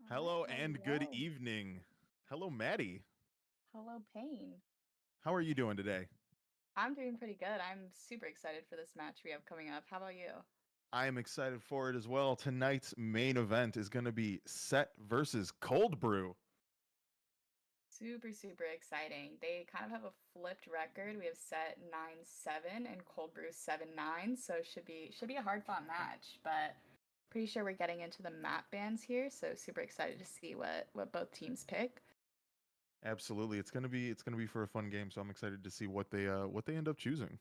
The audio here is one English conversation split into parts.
Hello and good Hello. evening. Hello, Maddie. Hello, Payne. How are you doing today? I'm doing pretty good. I'm super excited for this match we have coming up. How about you? I am excited for it as well. Tonight's main event is going to be Set versus Cold Brew. Super, super exciting. They kind of have a flipped record. We have set 9-7 and Cold Brew 7-9, so should be a hard fought match, but pretty sure we're getting into the map bans here, so super excited to see what both teams pick. Absolutely, it's going to be for a fun game. So I'm excited to see what they end up choosing.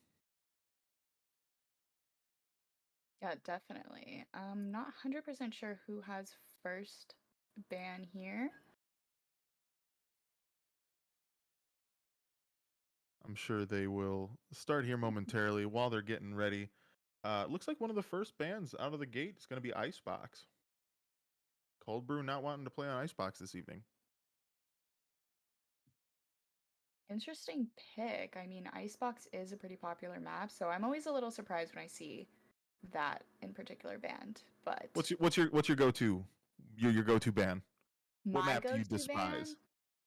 Yeah, definitely. Not 100% sure who has first ban here. I'm sure they will start here momentarily while they're getting ready. Looks like one of the first bands out of the gate is going to be Icebox. Cold Brew not wanting to play on Icebox this evening. Interesting pick. I mean, Icebox is a pretty popular map, so I'm always a little surprised when I see that in particular band. But What's your go-to your go-to band? What my map do you go-to despise? band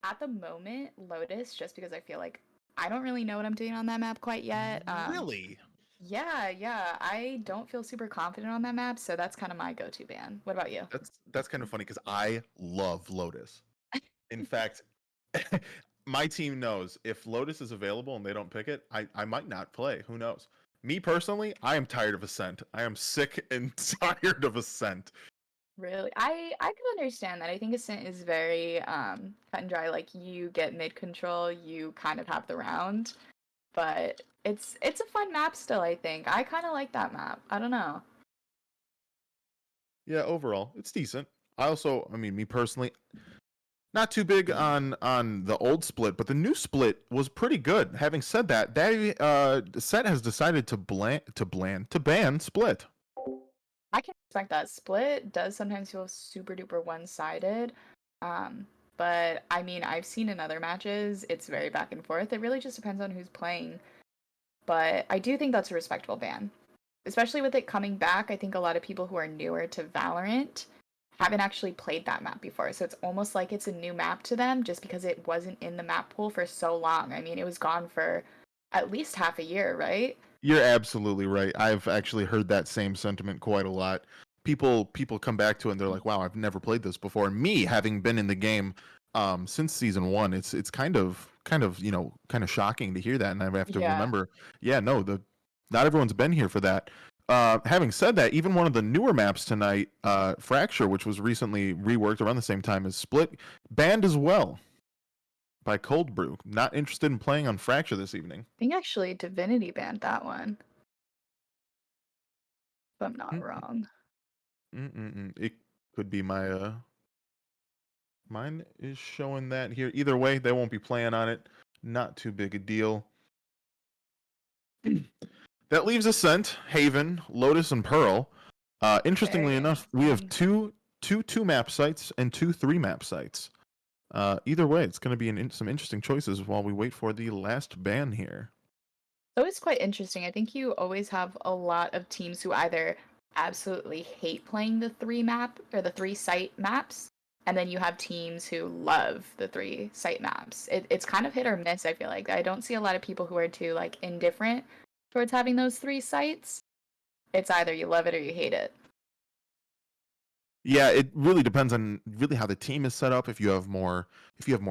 at the moment, Lotus, just because I feel like I don't really know what I'm doing on that map quite yet. Really? Yeah, I don't feel super confident on that map, so that's kind of my go-to band. What about you? That's kind of funny because I love Lotus. In fact, my team knows if Lotus is available and they don't pick it, I might not play. Who knows? Me personally, I am tired of Ascent. I am sick and tired of Ascent. Really? I can understand that. I think Ascent is very cut and dry. Like you get mid control, you kind of have the round. But it's a fun map still, I think. I kind of like that map. I don't know. Yeah, overall, it's decent. I mean, me personally, not too big on the old split, but the new split was pretty good. Having said that, set has decided to ban split. I can respect that. Split does sometimes feel super duper one-sided. Um, but I mean, I've seen in other matches, it's very back and forth. It really just depends on who's playing. But I do think that's a respectable ban. Especially with it coming back, I think a lot of people who are newer to Valorant haven't actually played that map before. So it's almost like it's a new map to them just because it wasn't in the map pool for so long. I mean, it was gone for at least half a year, right? You're absolutely right. I've actually heard that same sentiment quite a lot. People come back to it and they're like, "Wow, I've never played this before." And me, having been in the game since season one, it's kind of kind of shocking to hear that. And I have to Yeah. remember, yeah, no, the not everyone's been here for that. Having said that, even one of the newer maps tonight, Fracture, which was recently reworked around the same time as Split, banned as well by Cold Brew. Not interested in playing on Fracture this evening. I think actually Divinity banned that one, if I'm not Mm-mm, wrong. mm-mm. It could be mine is showing that here. Either way, they won't be playing on it. Not too big a deal. That leaves Ascent, Haven, Lotus, and Pearl. Interestingly Very enough, we have interesting. two map sites and two three map sites. Either way, it's going to be some interesting choices while we wait for the last ban here. So it's quite interesting. I think you always have a lot of teams who either absolutely hate playing the three map or the three site maps, and then you have teams who love the three site maps. It's kind of hit or miss, I feel like. I don't see a lot of people who are too like indifferent towards having those three sites. It's either you love it or you hate it. Yeah, it really depends on really how the team is set up. If you have more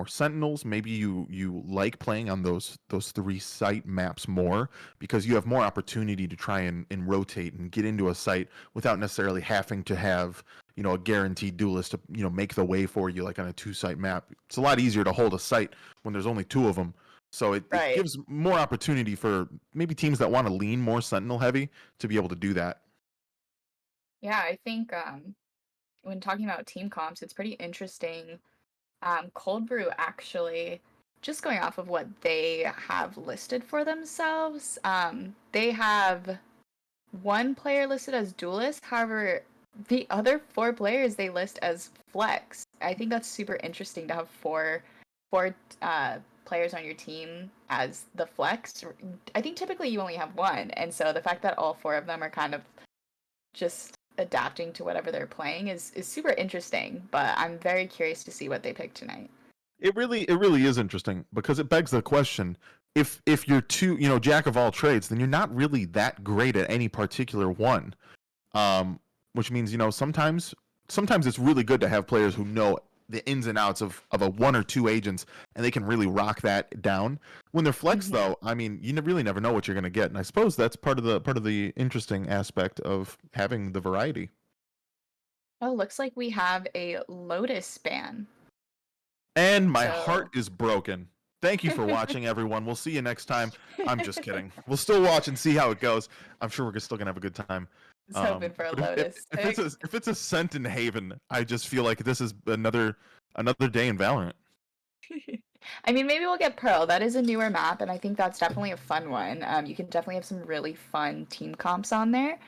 sentinels, maybe you like playing on those three site maps more because you have more opportunity to try and rotate and get into a site without necessarily having to have, a guaranteed duelist to, make the way for you like on a two site map. It's a lot easier to hold a site when there's only two of them. So it Right. gives more opportunity for maybe teams that want to lean more sentinel heavy to be able to do that. Yeah, I think when talking about team comps, it's pretty interesting. Cold Brew actually, just going off of what they have listed for themselves, they have one player listed as duelist. However, the other four players they list as flex. I think that's super interesting to have four players on your team as the flex. I think typically you only have one, and so the fact that all four of them are kind of just adapting to whatever they're playing is super interesting. But I'm very curious to see what they pick tonight. It really is interesting because it begs the question: if you're too, jack of all trades, then you're not really that great at any particular one. Um, which means sometimes it's really good to have players who know the ins and outs of a one or two agents, and they can really rock that down. When they're flex, Mhm. though, I mean, you really never know what you're going to get, and I suppose that's part of the interesting aspect of having the variety. Oh, looks like we have a Lotus span. And my heart So is broken. Thank you for watching, everyone. We'll see you next time. I'm just kidding. We'll still watch and see how it goes. I'm sure we're still gonna have a good time. just hoping for a But if, Lotus if it's pick. a Scent in Haven, I just feel like this is another day in Valorant. I mean, maybe we'll get Pearl. That is a newer map, and I think that's definitely a fun one. You can definitely have some really fun team comps on there.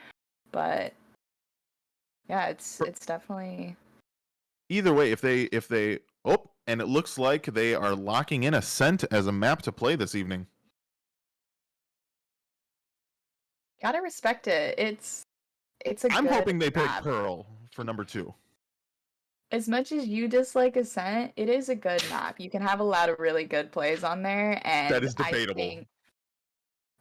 But yeah, it's definitely Either way, if they and it looks like they are locking in Ascent as a map to play this evening. gotta respect it. It's a I'm good hoping they pick map. Pearl for number 2. As much as you dislike Ascent, it is a good map. You can have a lot of really good plays on there, That and is I debatable. think,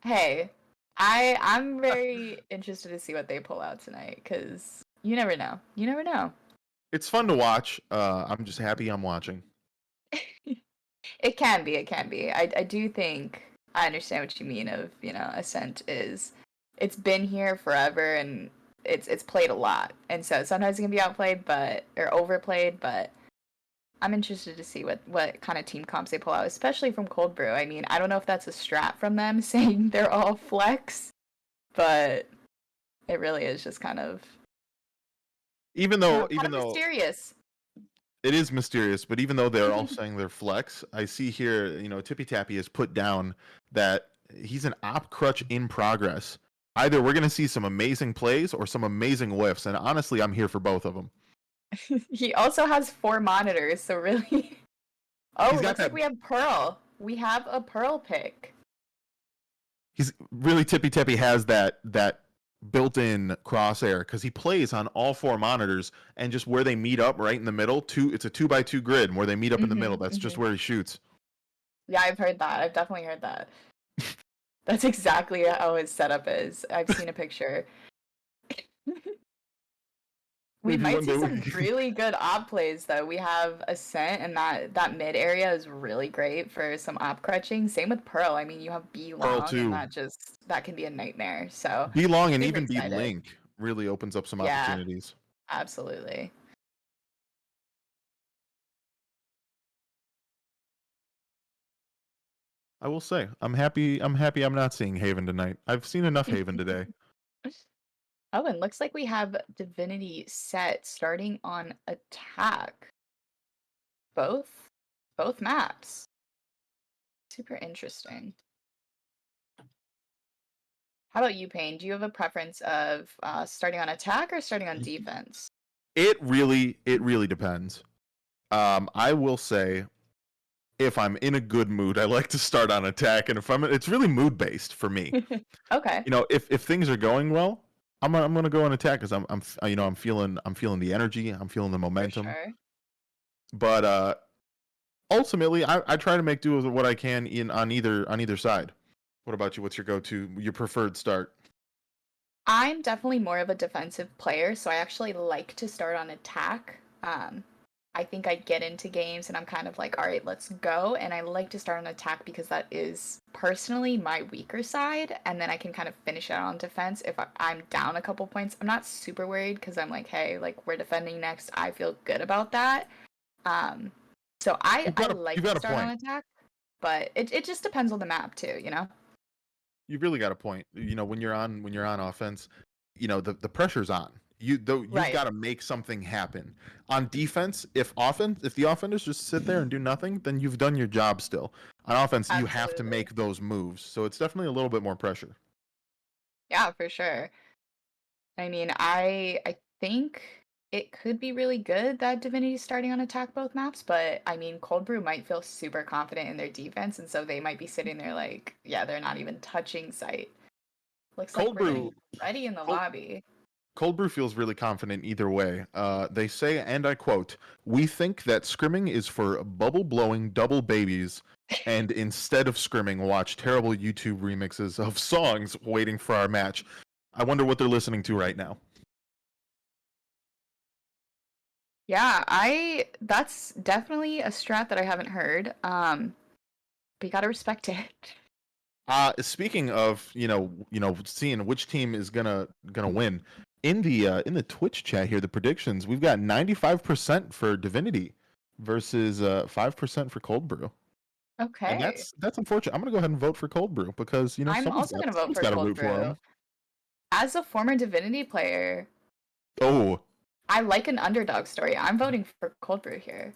hey, I'm very interested to see what they pull out tonight because you never know. You never know. It's fun to watch. I'm just happy I'm watching. It can be. It can be. I do think I understand what you mean. Of Ascent is it's been here forever and it's played a lot, and so sometimes it can be outplayed, but or overplayed. But I'm interested to see what kind of team comps they pull out, especially from Cold Brew. I mean, I don't know if that's a strat from them saying they're all flex, but it really is just kind of Even though kind even of though mysterious. it is mysterious, but even though they're all saying they're flex, I see here, Tippy Tappy has put down that he's an op crutch in progress. Either we're going to see some amazing plays or some amazing whiffs, and honestly, I'm here for both of them. He also has 4 monitors, so really. Oh, He's got looks like that. we have Pearl. We have a Pearl pick. He's really Tippy Tappy has that built-in crosshair because he plays on all 4 monitors, and just where they meet up right in the middle. It's a 2x2 grid, and where they meet up in the middle. That's just Hmm. where he shoots. Yeah, I've heard that. I've definitely heard that. That's exactly how his setup is. I've seen a picture. We If you might want see to, some really good op plays though. We have Ascent, and that mid area is really great for some op crutching. Same with Pearl. I mean, you have B Pearl long, and 2. that can be a nightmare. So Be long and super even be excited. link really opens up some Yeah, opportunities. absolutely. I will say, I'm happy I'm not seeing Haven tonight. I've seen enough Haven today. Oh, and looks like we have Divinity set starting on attack. Both both maps. Super interesting. How about you, Payne? Do you have a preference of starting on attack or starting on defense? It really depends. I will say, if I'm in a good mood, I like to start on attack, and it's really mood based for me. Okay, If things are going well, I'm gonna go on attack because I'm feeling the energy, I'm feeling the for momentum. sure. But ultimately, I try to make do with what I can in on either side. What about you? What's your preferred start? I'm definitely more of a defensive player, so I actually like to start on attack. I think I get into games and I'm kind of like, all right, let's go. And I like to start on attack because that is personally my weaker side. And then I can kind of finish it on defense if I'm down a couple points. I'm not super worried because I'm like, hey, like we're defending next. I feel good about that. Um, so I, You've I got a like you've to got a start on point. attack, but it just depends on the map too, you know? You've really got a point. When you're on offense, the pressure's on. You've Right. got to make something happen. On defense, if the offenders just sit there and do nothing, then you've done your job still. On offense, you have to Absolutely. make those moves. So it's definitely a little bit more pressure. Yeah, for sure. I mean, I think it could be really good that Divinity's starting on attack both maps, but I mean, Cold Brew might feel super confident in their defense, and so they might be sitting there like, yeah, they're not even touching site. Looks like Cold we're getting brew, ready in the cold, lobby. Cold Brew feels really confident either way. They say, and I quote, "We think that scrimming is for bubble-blowing double babies, and instead of scrimming, watch terrible YouTube remixes of songs waiting for our match." I wonder what they're listening to right now. Yeah, that's definitely a strat that I haven't heard. But you gotta respect it. Speaking of, seeing which team is gonna win in the Twitch chat here, the predictions we've got 95% for Divinity versus 5% for Cold Brew, and Okay. that's unfortunate. I'm gonna go ahead and vote for Cold Brew because I'm also gonna vote someone's for got to Cold root for Brew. them. As a former Divinity player, Oh, I like an underdog story. I'm voting for Cold Brew here.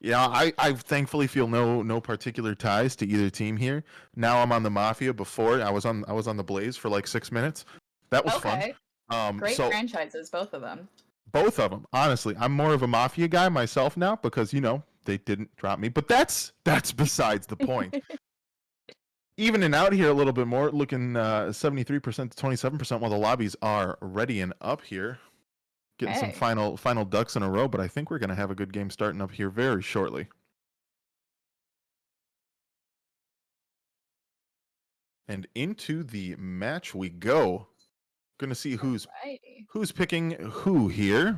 yeah, I thankfully feel no particular ties to either team here. Now I'm on the Mafia. Before I was on the Blaze for like 6 minutes. That was fun. Okay. Great So franchises, both of them. both of them, honestly, I'm more of a Mafia guy myself now because they didn't drop me. But that's besides the point. Evening out here a little bit more, looking 73% to 27%, while the lobbies are ready and up here. Getting some Okay. final ducks in a row, but I think we're going to have a good game starting up here very shortly. And into the match we go. Going to see Alrighty. who's picking who here.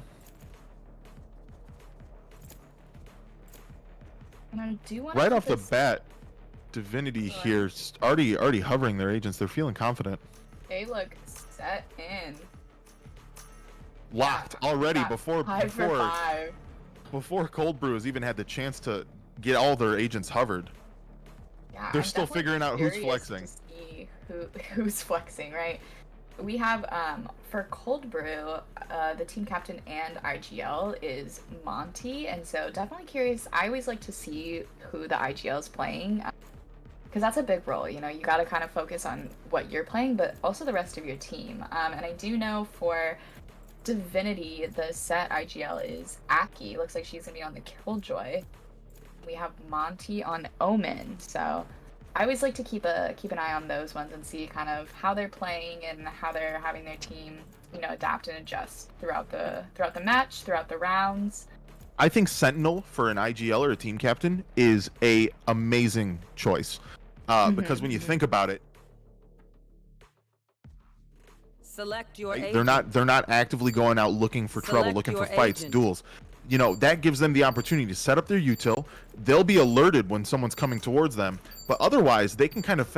And I do want Right off the bat, Divinity here already hovering their agents. They're feeling confident. They look set in. Locked already Before 5 before Cold Brew has even had the chance to get all their agents hovered. Yeah, They're I'm still definitely figuring out who's curious flexing. to see who's flexing, right? We have for Cold Brew, the team captain and IGL is Monty, and so definitely curious. I always like to see who the IGL is playing, because that's a big role. You got to kind of focus on what you're playing, but also the rest of your team. And I do know for Divinity, the set IGL is Aki. Looks like she's gonna be on the Killjoy. We have Monty on Omen, so I always like to keep an eye on those ones and see kind of how they're playing and how they're having their team, adapt and adjust throughout the match, throughout the rounds. I think Sentinel for an IGL or a team captain is a amazing choice, because when you think about it, Select your they're not actively going out looking for trouble, looking for fights, duels. That gives them the opportunity to set up their util. They'll be alerted when someone's coming towards them, but otherwise they can kind of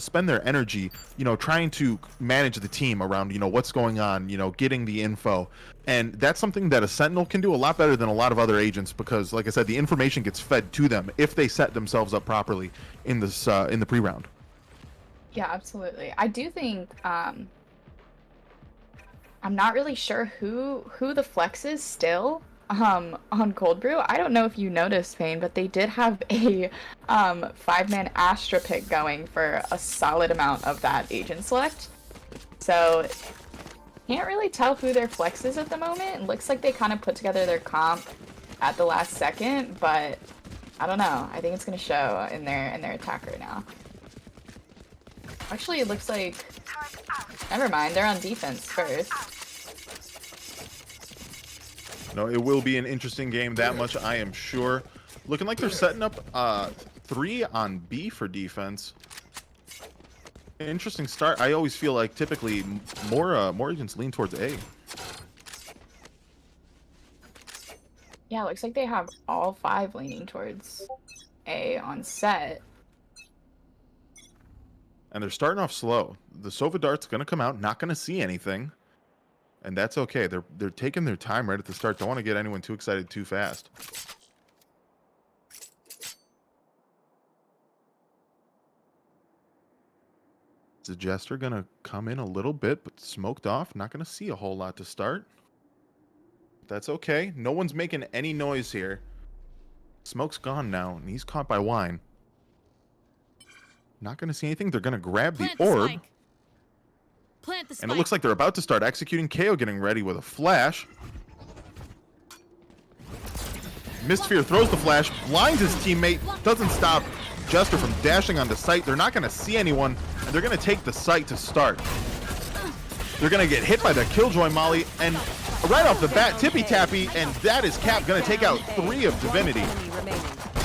spend their energy, trying to manage the team around, what's going on, getting the info. And that's something that a Sentinel can do a lot better than a lot of other agents, because like I said, the information gets fed to them if they set themselves up properly in this in the pre-round. Yeah, absolutely. I do think I'm not really sure who the flex is still on Cold Brew. I don't know if you noticed, Payne, but they did have a 5-man Astra pick going for a solid amount of that agent select. So can't really tell who their flex is at the moment. It looks like they kind of put together their comp at the last second, but I don't know. I think it's gonna show in their attack right now. Actually, it looks like, never mind, they're on defense first. No, it will be an interesting game, that much I am sure. Looking like they're setting up 3 on B for defense. Interesting start. I always feel like typically more agents lean towards A. Yeah, it looks like they have all 5 leaning towards A on set. And they're starting off slow. The Sova Dart's going to come out, not going to see anything. And that's okay. They're taking their time right at the start. Don't want to get anyone too excited too fast. Is the Jester going to come in a little bit, but smoked off? Not going to see a whole lot to start. That's okay. No one's making any noise here. Smoke's gone now, and he's caught by Wine. Not going to see anything. They're going to grab the orb. Plant the spike. And it looks like they're about to start executing. KO getting ready with a flash. Mistsphere throws the flash, blinds his teammate, doesn't stop Jester from dashing onto site. They're not going to see anyone, and they're going to take the site to start. They're gonna get hit by the Killjoy Molly, and right off the bat, Tippy Tappy, and that is Cap gonna take out 3 of Divinity.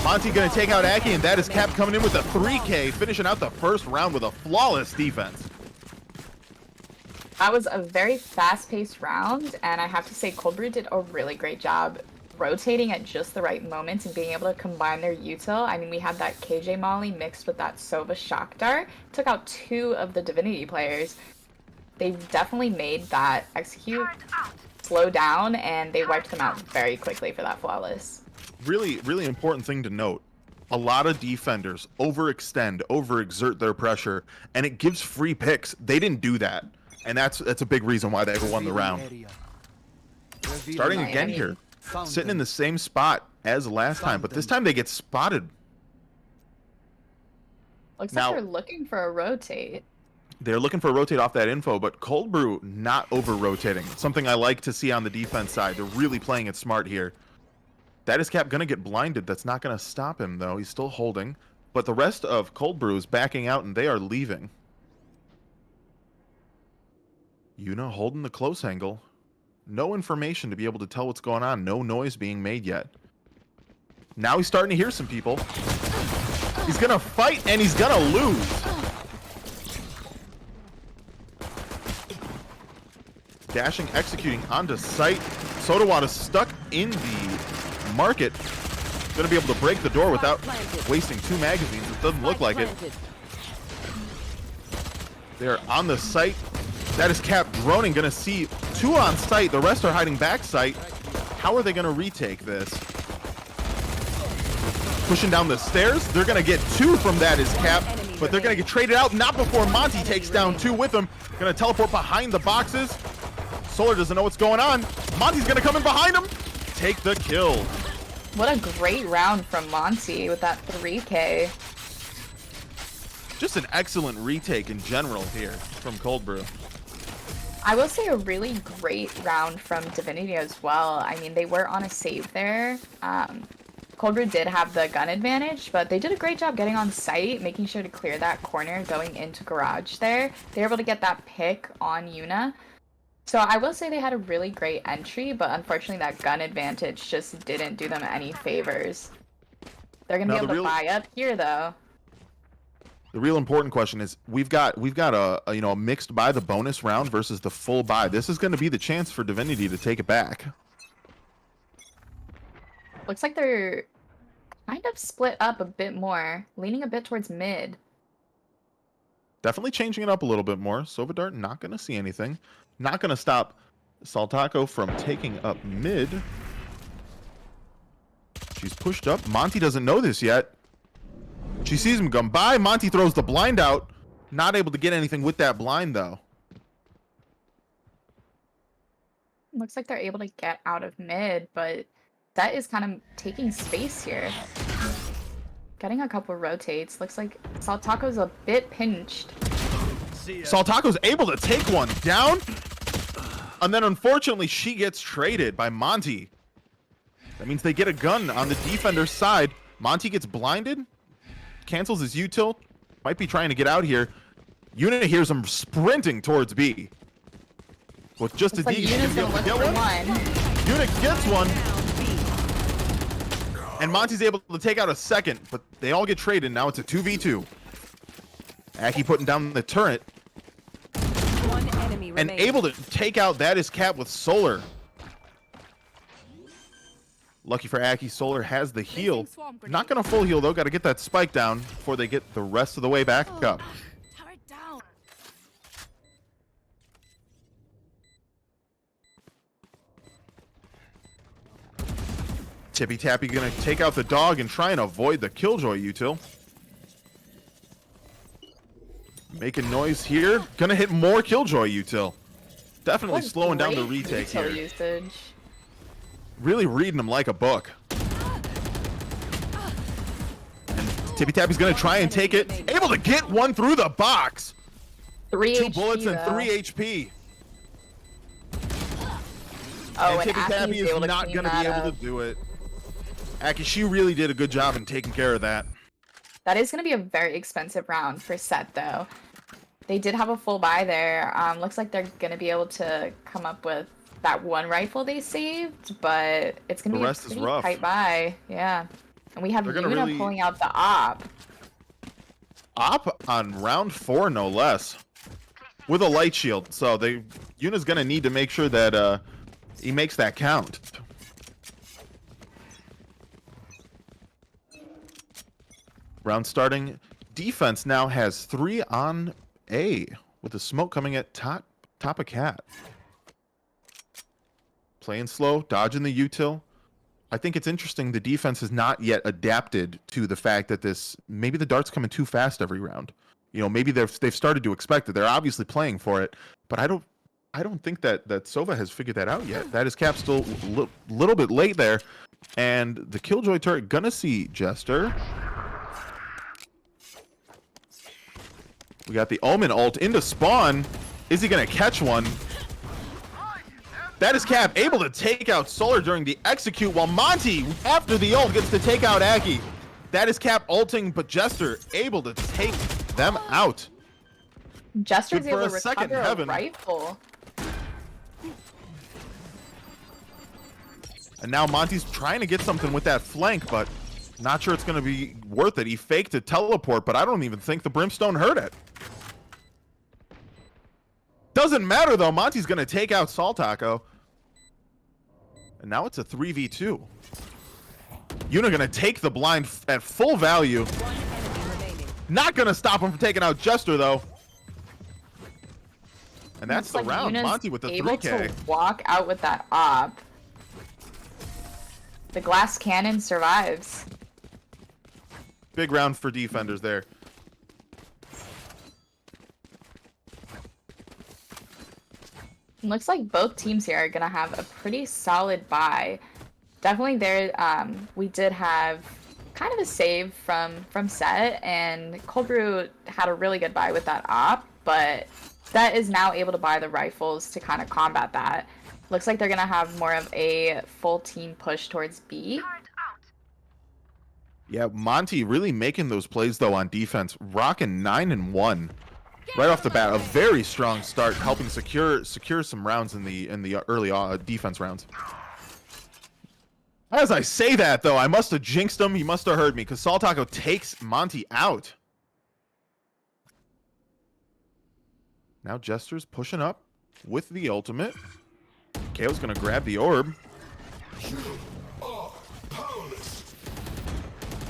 Monty gonna take out Aki, and that is Cap coming in with a 3K, finishing out the first round with a flawless defense. That was a very fast-paced round, and I have to say Cold Brew did a really great job rotating at just the right moments and being able to combine their util. I mean, we had that KJ Molly mixed with that Sova Shock Dart. Took out 2 of the Divinity players. They definitely made that execute slow down, and they wiped them out very quickly for that flawless. Really, really important thing to note. A lot of defenders overextend, overexert their pressure, and it gives free picks. They didn't do that. And that's a big reason why they won the round. Starting again here. Sitting in the same spot as last time, but this time they get spotted. Looks like they're looking for a rotate. They're looking for a rotate off that info, but Cold Brew not over-rotating. Something I like to see on the defense side. They're really playing it smart here. That is Cap gonna get blinded. That's not gonna stop him, though. He's still holding. But the rest of Cold Brew is backing out, and they are leaving. Yuna holding the close angle. No information to be able to tell what's going on. No noise being made yet. Now he's starting to hear some people. He's gonna fight, and he's gonna lose. Dashing, executing onto site. Sodawada stuck in the market. Gonna be able to break the door without wasting 2 magazines. It doesn't look like it. They're on the site. That is Cap droning, gonna see 2 on site. The rest are hiding back site. How are they gonna retake this? Pushing down the stairs. They're gonna get 2 from that is Cap, but they're gonna get traded out. Not before Monty takes down 2 with him. Gonna teleport behind the boxes. Solar doesn't know what's going on. Monty's gonna come in behind him. Take the kill. What a great round from Monty with that 3K. Just an excellent retake in general here from Cold Brew. I will say a really great round from Divinity as well. I mean, they were on a save there. Cold Brew did have the gun advantage, but they did a great job getting on site, making sure to clear that corner going into garage there. They were able to get that pick on Yuna. So I will say they had a really great entry, but unfortunately that gun advantage just didn't do them any favors. They're going to be able to buy up here, though. The real important question is we've got a mixed buy, the bonus round versus the full buy. This is going to be the chance for Divinity to take it back. Looks like they're kind of split up a bit more, leaning a bit towards mid. Definitely changing it up a little bit more. Sova Dart not going to see anything. Not going to stop Saltaco from taking up mid. She's pushed up. Monty doesn't know this yet. She sees him come by. Monty throws the blind out. Not able to get anything with that blind, though. Looks like they're able to get out of mid, but that is kind of taking space here. Getting a couple rotates. Looks like Saltaco's a bit pinched. Saltaco's able to take one down. And then, unfortunately, she gets traded by Monty. That means they get a gun on the defender's side. Monty gets blinded. Cancels his util. Might be trying to get out here. Yuna hears him sprinting towards B. With just Looks a D, like she's gonna be able to get one. Yuna gets one. And Monty's able to take out a second, but they all get traded. Now it's a 2v2. Aki putting down the turret. One enemy And remaining. able to take out that is Cap with Solar. Lucky for Aki, Solar has the heal. Not going to full heal, though. Got to get that spike down before they get the rest of the way back up. Turret down. Tippy Tappy going to take out the dog and try and avoid the Killjoy util. Making noise here. Going to hit more Killjoy util. Definitely slowing down the retake here. Usage. Really reading them like a book. And Tippy Tappy's going to try and take it. Able to get one through the box. 3 2 HP, bullets and though. 3 HP. Oh, And Tippy Aki's Tappy is able to not clean going to be that able up. to do it. Aki, she really did a good job in taking care of that. That is going to be a very expensive round for Set, though. They did have a full buy there. Looks like they're gonna be able to come up with that one rifle they saved, but it's gonna The be a rest is pretty rough. tight buy. Yeah, and we have They're gonna Yuna really- pulling out the op. Op on round 4, no less, with a light shield. So Yuna's gonna need to make sure that he makes that count. Round starting. Defense now has 3 on A with the smoke coming at top of cat. Playing slow, dodging the util. I think it's interesting the defense has not yet adapted to the fact that maybe the dart's coming too fast every round. You know, maybe they've started to expect it. They're obviously playing for it, but I don't think that Sova has figured that out yet. That is Cap still a little bit late there, and the Killjoy turret gonna see Jester. We got the Omen ult into spawn. Is he gonna catch one? That is Cap able to take out Solar during the execute, while Monty, after the ult, gets to take out Aki. That is Cap ulting, but Jester able to take them out. Jester's Good for able a to second, recover a Heaven. rifle. And now Monty's trying to get something with that flank, but not sure it's going to be worth it. He faked a teleport, but I don't even think the Brimstone heard it. Doesn't matter, though. Monty's going to take out Saltaco. And now it's a 3v2. Yuna going to take the blind at full value. One enemy remaining. Not going to stop him from taking out Jester, though. And that's Looks the like round. Yuna's Monty with the able 3K. to walk out with that op. The glass cannon survives. Big round for defenders there. Looks like both teams here are gonna have a pretty solid buy. Definitely there. We did have kind of a save from Set, and Cold Brew had a really good buy with that op, but Set is now able to buy the rifles to kind of combat that. Looks like they're gonna have more of a full team push towards B. Yeah, Monty really making those plays, though, on defense. Rocking 9-1 right off the bat. A very strong start, helping secure some rounds in the early defense rounds. As I say that, though, I must have jinxed him. He must have heard me, because Saltaco takes Monty out. Now Jester's pushing up with the ultimate. KO's going to grab the orb.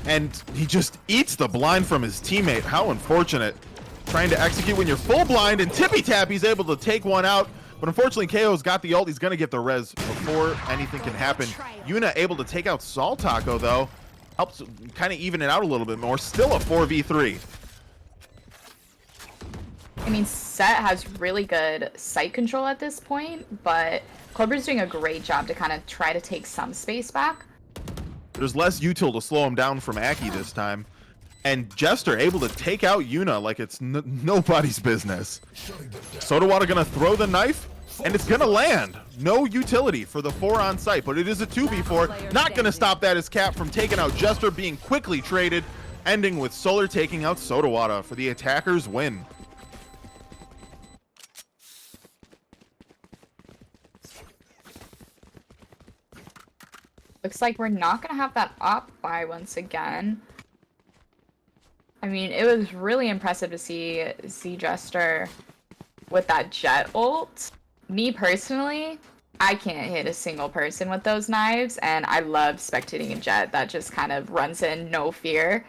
And he just eats the blind from his teammate. How unfortunate. Trying to execute when you're full blind, and Tippy Tappy's able to take one out. But unfortunately, KO's got the ult. He's going to get the res before anything can happen. Yuna able to take out Saltaco, though. Helps kind of even it out a little bit more. Still a 4v3. I mean, Set has really good sight control at this point, but Clover's doing a great job to kind of try to take some space back. There's less util to slow him down from Aki this time. And Jester able to take out Yuna like it's nobody's business. Sodawada gonna throw the knife, and it's gonna land. No utility for the 4 on site, but it is a 2v4. Not gonna stop that as Cap from taking out Jester, being quickly traded, ending with Solar taking out Sodawada for the attackers win. Looks like we're not gonna have that op buy once again. I mean, it was really impressive to see Jester with that jet ult. Me personally, I can't hit a single person with those knives, and I love spectating a jet that just kind of runs in no fear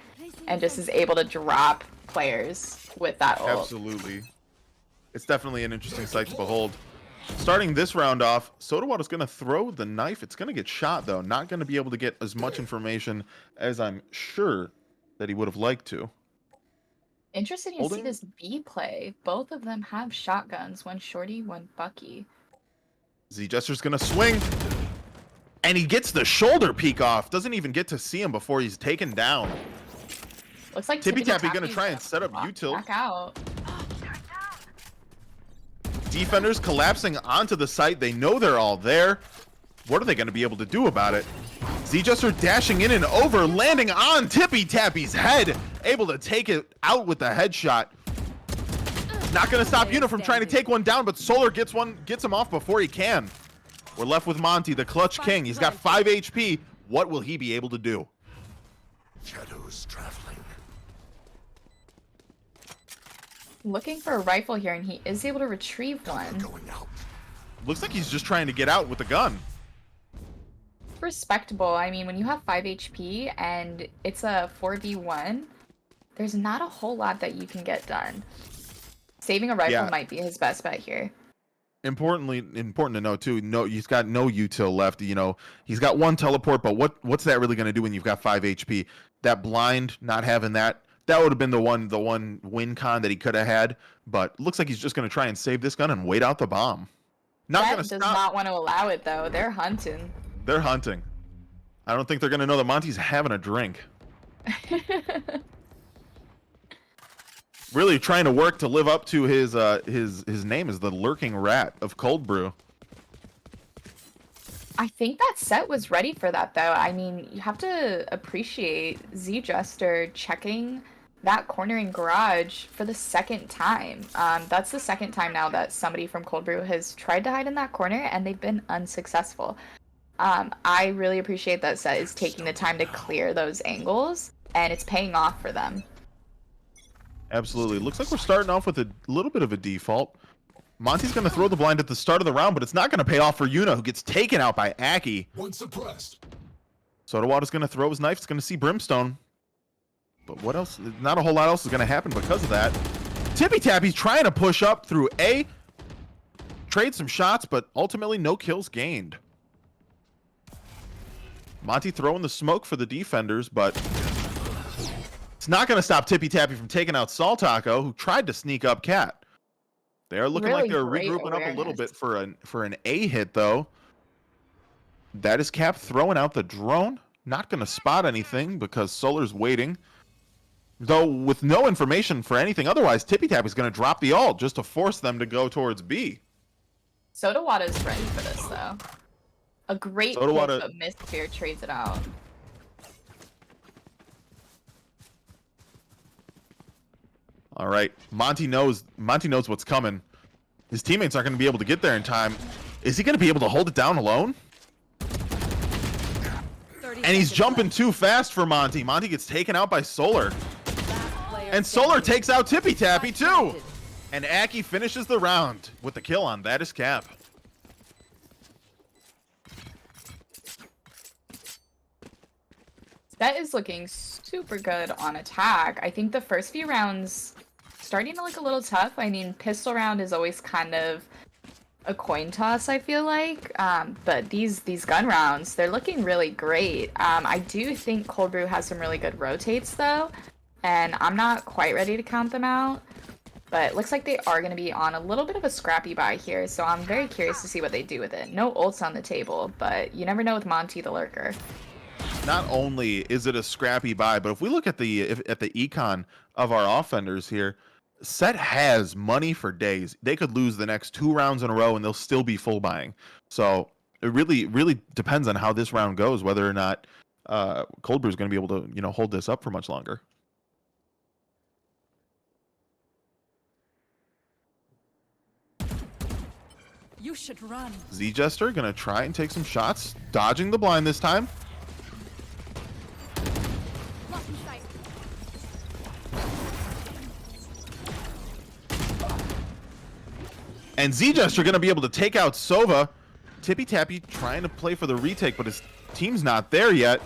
and just is able to drop players with that ult. Absolutely. It's definitely an interesting sight to behold. Starting this round off, Sodawada's going to throw the knife. It's going to get shot, though. Not going to be able to get as much information as I'm sure that he would have liked to. Interesting to see this B play. Both of them have shotguns. One Shorty, one Bucky. Z-Jester's going to swing. And he gets the shoulder peek off. Doesn't even get to see him before he's taken down. Looks like Tippy Tappy going to try and set up util. Back out. Defenders collapsing onto the site. They know they're all there. What are they going to be able to do about it? Z-Jester dashing in and over, landing on Tippy Tappy's head. Able to take it out with the headshot. Not going to stop Player Yuna from trying to standing. take one down, but Solar gets him off before he can. We're left with Monty, the clutch king. He's got 5 HP. What will he be able to do? Shadows traveling. Looking for a rifle here, and he is able to retrieve one. Going out. Looks like he's just trying to get out with the gun. Respectable. I mean, when you have 5 HP and it's a 4v1, there's not a whole lot that you can get done. Saving a rifle Yeah. might be his best bet here. Important to know too. No, he's got no util left. You know, he's got 1 teleport, but what's that really going to do when you've got 5 HP? That blind, not having that would have been the one win con that he could have had. But looks like he's just going to try and save this gun and wait out the bomb. Not That going to does stop. not want to allow it though. They're hunting. They're hunting. I don't think they're going to know that Monty's having a drink. Really trying to work to live up to his name is the Lurking Rat of Cold Brew. I think that set was ready for that though. I mean, you have to appreciate Z Jester checking that cornering garage for the second time. That's the second time now that somebody from Cold Brew has tried to hide in that corner and they've been unsuccessful. I really appreciate that set is taking the time to clear those angles and it's paying off for them. Absolutely. Looks like we're starting off with a little bit of a default. Monty's going to throw the blind at the start of the round, but it's not going to pay off for Yuna, who gets taken out by Aki. One suppressed. Sodawada's going to throw his knife. It's going to see Brimstone. But what else? Not a whole lot else is going to happen because of that. Tippy Tappy's trying to push up through A. Trade some shots, but ultimately no kills gained. Monty throwing the smoke for the defenders, but it's not going to stop Tippy Tappy from taking out Saltaco, who tried to sneak up Cat. They are looking Really like they're great regrouping up a little awareness. bit for an A hit, though. That is Cap throwing out the drone. Not going to spot anything because Solar's waiting. Though with no information for anything otherwise, Tippy Tappy's going to drop the ult just to force them to go towards B. Sodawada's ready for this though. A great pick, Sodawada- but Mistfear trades it out. All right, Monty knows what's coming. His teammates aren't going to be able to get there in time. Is he going to be able to hold it down alone? 30 And he's seconds jumping left. too fast for Monty. Monty gets taken out by Solar. Last player And Solar standing. takes out Tippy Tappy too. Planted. And Aki finishes the round with the kill on That Is Cap. That is looking super good on attack. I think the first few rounds starting to look a little tough. I mean, pistol round is always kind of a coin toss, I feel like. But these gun rounds, they're looking really great. I do think Cold Brew has some really good rotates though, and I'm not quite ready to count them out. But it looks like they are going to be on a little bit of a scrappy buy here, so I'm very curious to see what they do with it. No ults on the table, but you never know with Monty the Lurker. Not only is it a scrappy buy, but if we look at the econ of our offenders here, Set has money for days. They could lose the next 2 rounds in a row and they'll still be full buying. So it really depends on how this round goes, whether or not Cold Brew is going to be able to hold this up for much longer. You should run. Z Jester going to try and take some shots, dodging the blind this time. Lock in sight. And Z Jester going to be able to take out Sova. Tippy Tappy trying to play for the retake, but his team's not there yet.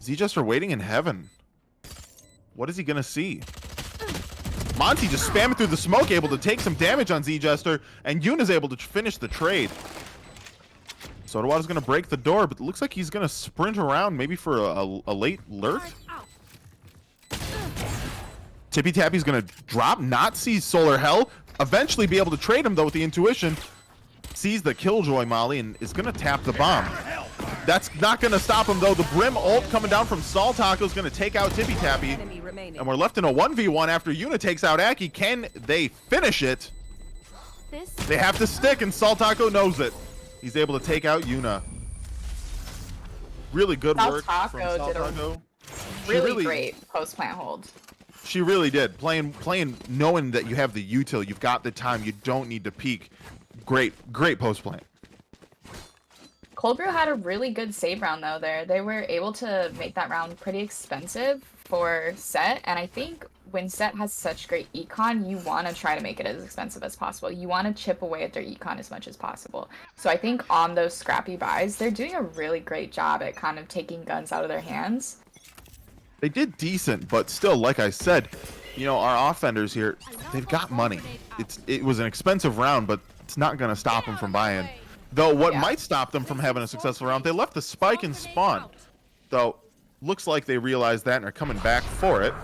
Z Jester waiting in heaven. What is he going to see? Monty just spamming through the smoke, able to take some damage on Z Jester, and Yuna's able to finish the trade. Sodawada's going to break the door, but it looks like he's going to sprint around maybe for a late lurk. Out. Tippy Tappy's going to drop, not see Solar Hell, eventually be able to trade him though with the intuition. Sees the Killjoy Molly and is going to tap the bomb. That's not going to stop him though. The Brim ult coming down from Saltaco is going to take out Tippy Tappy. Enemy remaining. And we're left in a 1v1 after Yuna takes out Aki. Can they finish it? This They have to stick, and Saltaco knows it. He's able to take out Yuna. Really good work from Saltaco did a Saltaco. She Really great post plant hold. She really did. Playing, knowing that you have the util, you've got the time, you don't need to peek. Great post plant. Cold Brew had a really good save round though there. They were able to make that round pretty expensive for Set, and I think when Set has such great econ, you want to try to make it as expensive as possible. You want to chip away at their econ as much as possible. So I think on those scrappy buys, they're doing a really great job at kind of taking guns out of their hands. They did decent, but still, like I said, you know, our offenders here, they've got money. It was an expensive round, but it's not going to stop them from buying. Though what might stop them from having a successful round, they left the spike in spawn. Though, looks like they realized that and are coming back for it.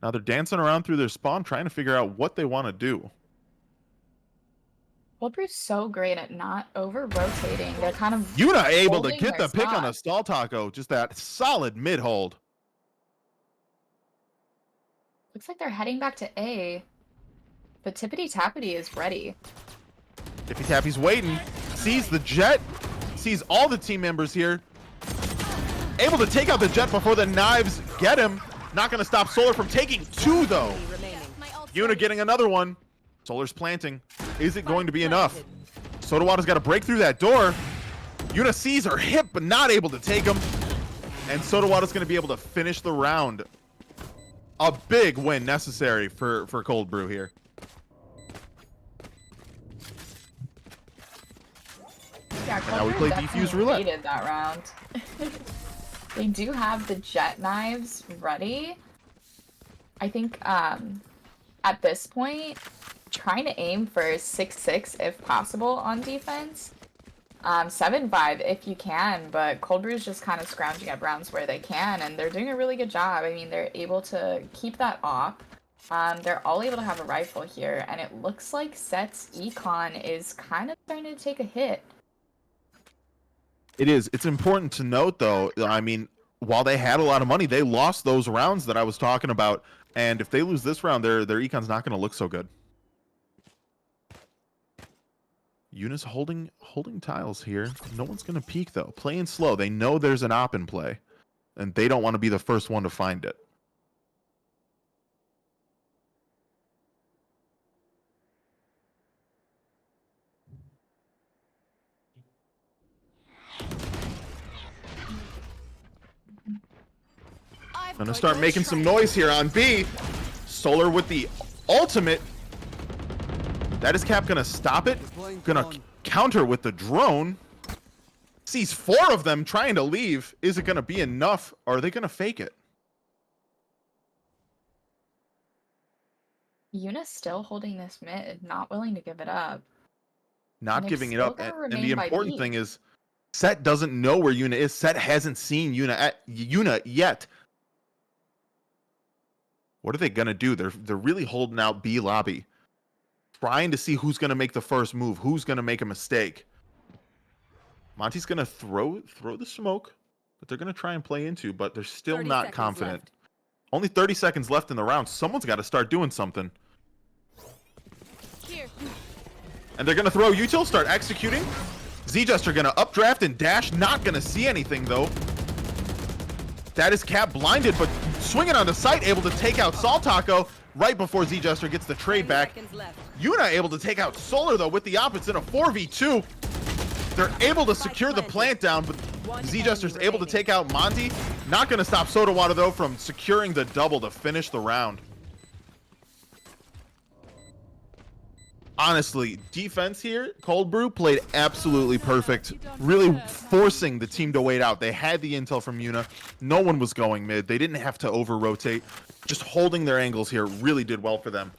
Now they're dancing around through their spawn, trying to figure out what they want to do. Cold Brew's so great at not over-rotating. They're kind of Yuna able to holding get their the pick on a spot. stall taco. Just that solid mid-hold. Looks like they're heading back to A. But Tippity Tappity is ready. Tippy Tappy's waiting. Sees the jet. Sees all the team members here. Able to take out the jet before the knives get him. Not going to stop Solar from taking two, though. Yuna getting another one. Solar's planting. Is it going to be enough? Sodawada's got to break through that door. Yuna sees her hip, but not able to take him. And Sodawada's going to be able to finish the round. A big win necessary for Cold Brew here. Yeah, And now we play defuse roulette. Needed that round. They do have the jet knives ready. I think at this point, trying to aim for 6-6 if possible on defense. 7-5 if you can, but Cold Brew's just kind of scrounging up rounds where they can, and they're doing a really good job. I mean, they're able to keep that op. They're all able to have a rifle here, and it looks like Set's econ is kind of starting to take a hit. It is. It's important to note, though, I mean, while they had a lot of money, they lost those rounds that I was talking about, and if they lose this round, their econ's not going to look so good. Yuna's holding tiles here. No one's going to peek, though. Playing slow. They know there's an op in play, and they don't want to be the first one to find it. Gonna start making some noise here on B. Solar with the ultimate. That is Cap gonna stop it. Gonna counter with the drone. Sees 4 of them trying to leave. Is it gonna be enough? Or are they gonna fake it? Yuna's still holding this mid, not willing to give it up. Not And they're giving it still up. gonna And the remain by important B. thing is, Set doesn't know where Yuna is. Set hasn't seen Yuna yet. What are they gonna do? They're really holding out B lobby, trying to see who's gonna make the first move, who's gonna make a mistake. Monty's gonna throw the smoke that they're gonna try and play into, but they're still not confident. Left. Only 30 seconds left in the round. Someone's got to start doing something. Here. And they're gonna throw util, start executing. Z-Jester gonna updraft and dash, not gonna see anything though. That is Cap blinded, but swinging on the site, able to take out Salt Taco right before Z-Jester gets the trade back. Yuna able to take out Solar though with the opposite in a 4v2. They're able to secure the plant down, but Z-Jester's able to take out Monty. Not gonna stop Sodawater though from securing the double to finish the round. Honestly, defense here, Cold Brew played absolutely perfect, really forcing the team to wait out. They had the intel from Yuna. No one was going mid. They didn't have to over-rotate. Just holding their angles here really did well for them.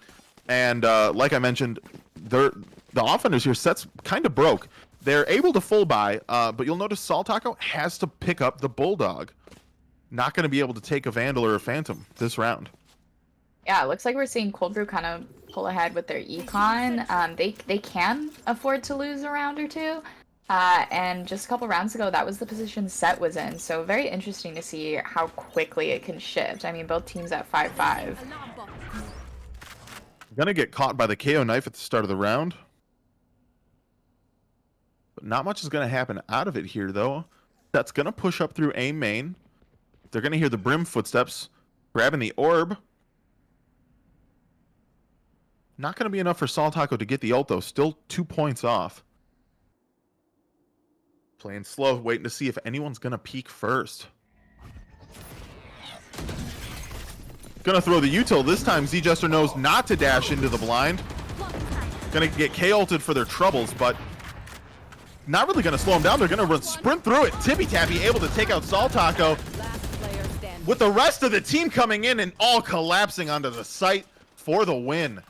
And like I mentioned, the offenders here, Set's kind of broke. They're able to full buy, but you'll notice Salt Taco has to pick up the Bulldog. Not going to be able to take a Vandal or a Phantom this round. Yeah, it looks like we're seeing Cold Brew kind of pull ahead with their econ. They can afford to lose a round or two. And just a couple rounds ago, that was the position Set was in. So very interesting to see how quickly it can shift. I mean, both teams at 5-5. Gonna get caught by the KO knife at the start of the round. But not much is going to happen out of it here, though. That's going to push up through A main. They're going to hear the Brim footsteps grabbing the orb. Not going to be enough for Saltaco to get the ult, though. Still 2 points off. Playing slow, waiting to see if anyone's going to peek first. Gonna throw the util. This time, Z-Jester knows not to dash into the blind. Gonna get K-ulted for their troubles, but not really gonna slow him down. They're gonna sprint through it. Tippy Tappy able to take out Saltaco. With the rest of the team coming in and all collapsing onto the site for the win.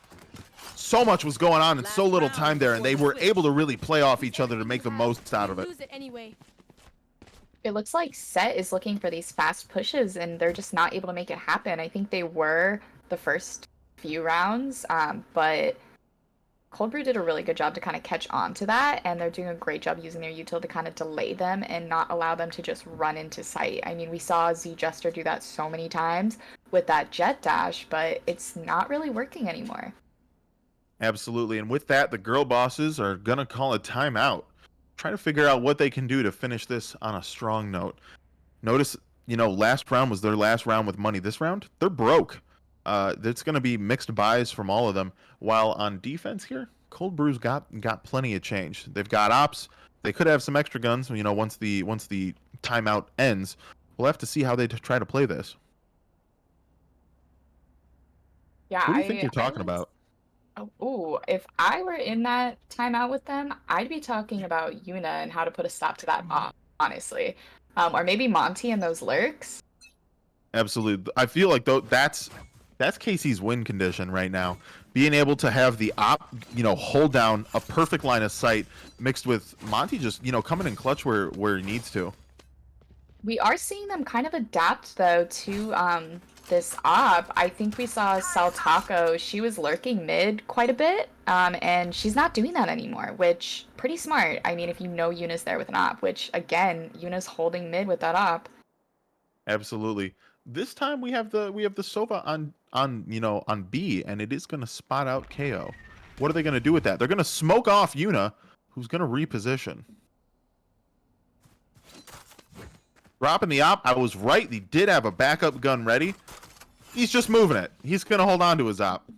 So much was going on in so little time there, and they were able to really play off each other to make the most out of it. It looks like Set is looking for these fast pushes, and they're just not able to make it happen. I think they were the first few rounds, but Cold Brew did a really good job to kind of catch on to that, and they're doing a great job using their util to kind of delay them and not allow them to just run into sight. I mean, we saw Z-Jester do that so many times with that jet dash, but it's not really working anymore. Absolutely, and with that, the girl bosses are gonna call a timeout. Try to figure out what they can do to finish this on a strong note. Notice, last round was their last round with money. This round, they're broke. It's going to be mixed buys from all of them. While on defense here, Cold Brew's got plenty of change. They've got ops. They could have some extra guns. Once the timeout ends, we'll have to see how they try to play this. Yeah, Who do you think you're talking about? Oh, if I were in that timeout with them, I'd be talking about Yuna and how to put a stop to that op, honestly. Or maybe Monty and those lurks. Absolutely. I feel like that's Casey's win condition right now. Being able to have the op, hold down a perfect line of sight mixed with Monty just, coming in clutch where he needs to. We are seeing them kind of adapt, though, to this op. I think we saw Saltaco. She was lurking mid quite a bit, and she's not doing that anymore, which pretty smart. I mean, if Yuna's there with an op, which again, Yuna's holding mid with that op. Absolutely. This time we have the Sova on B, and it is going to spot out KO. What are they going to do with that? They're going to smoke off Yuna, who's going to reposition. Dropping the op. I was right. He did have a backup gun ready. He's just moving it. He's going to hold on to his op.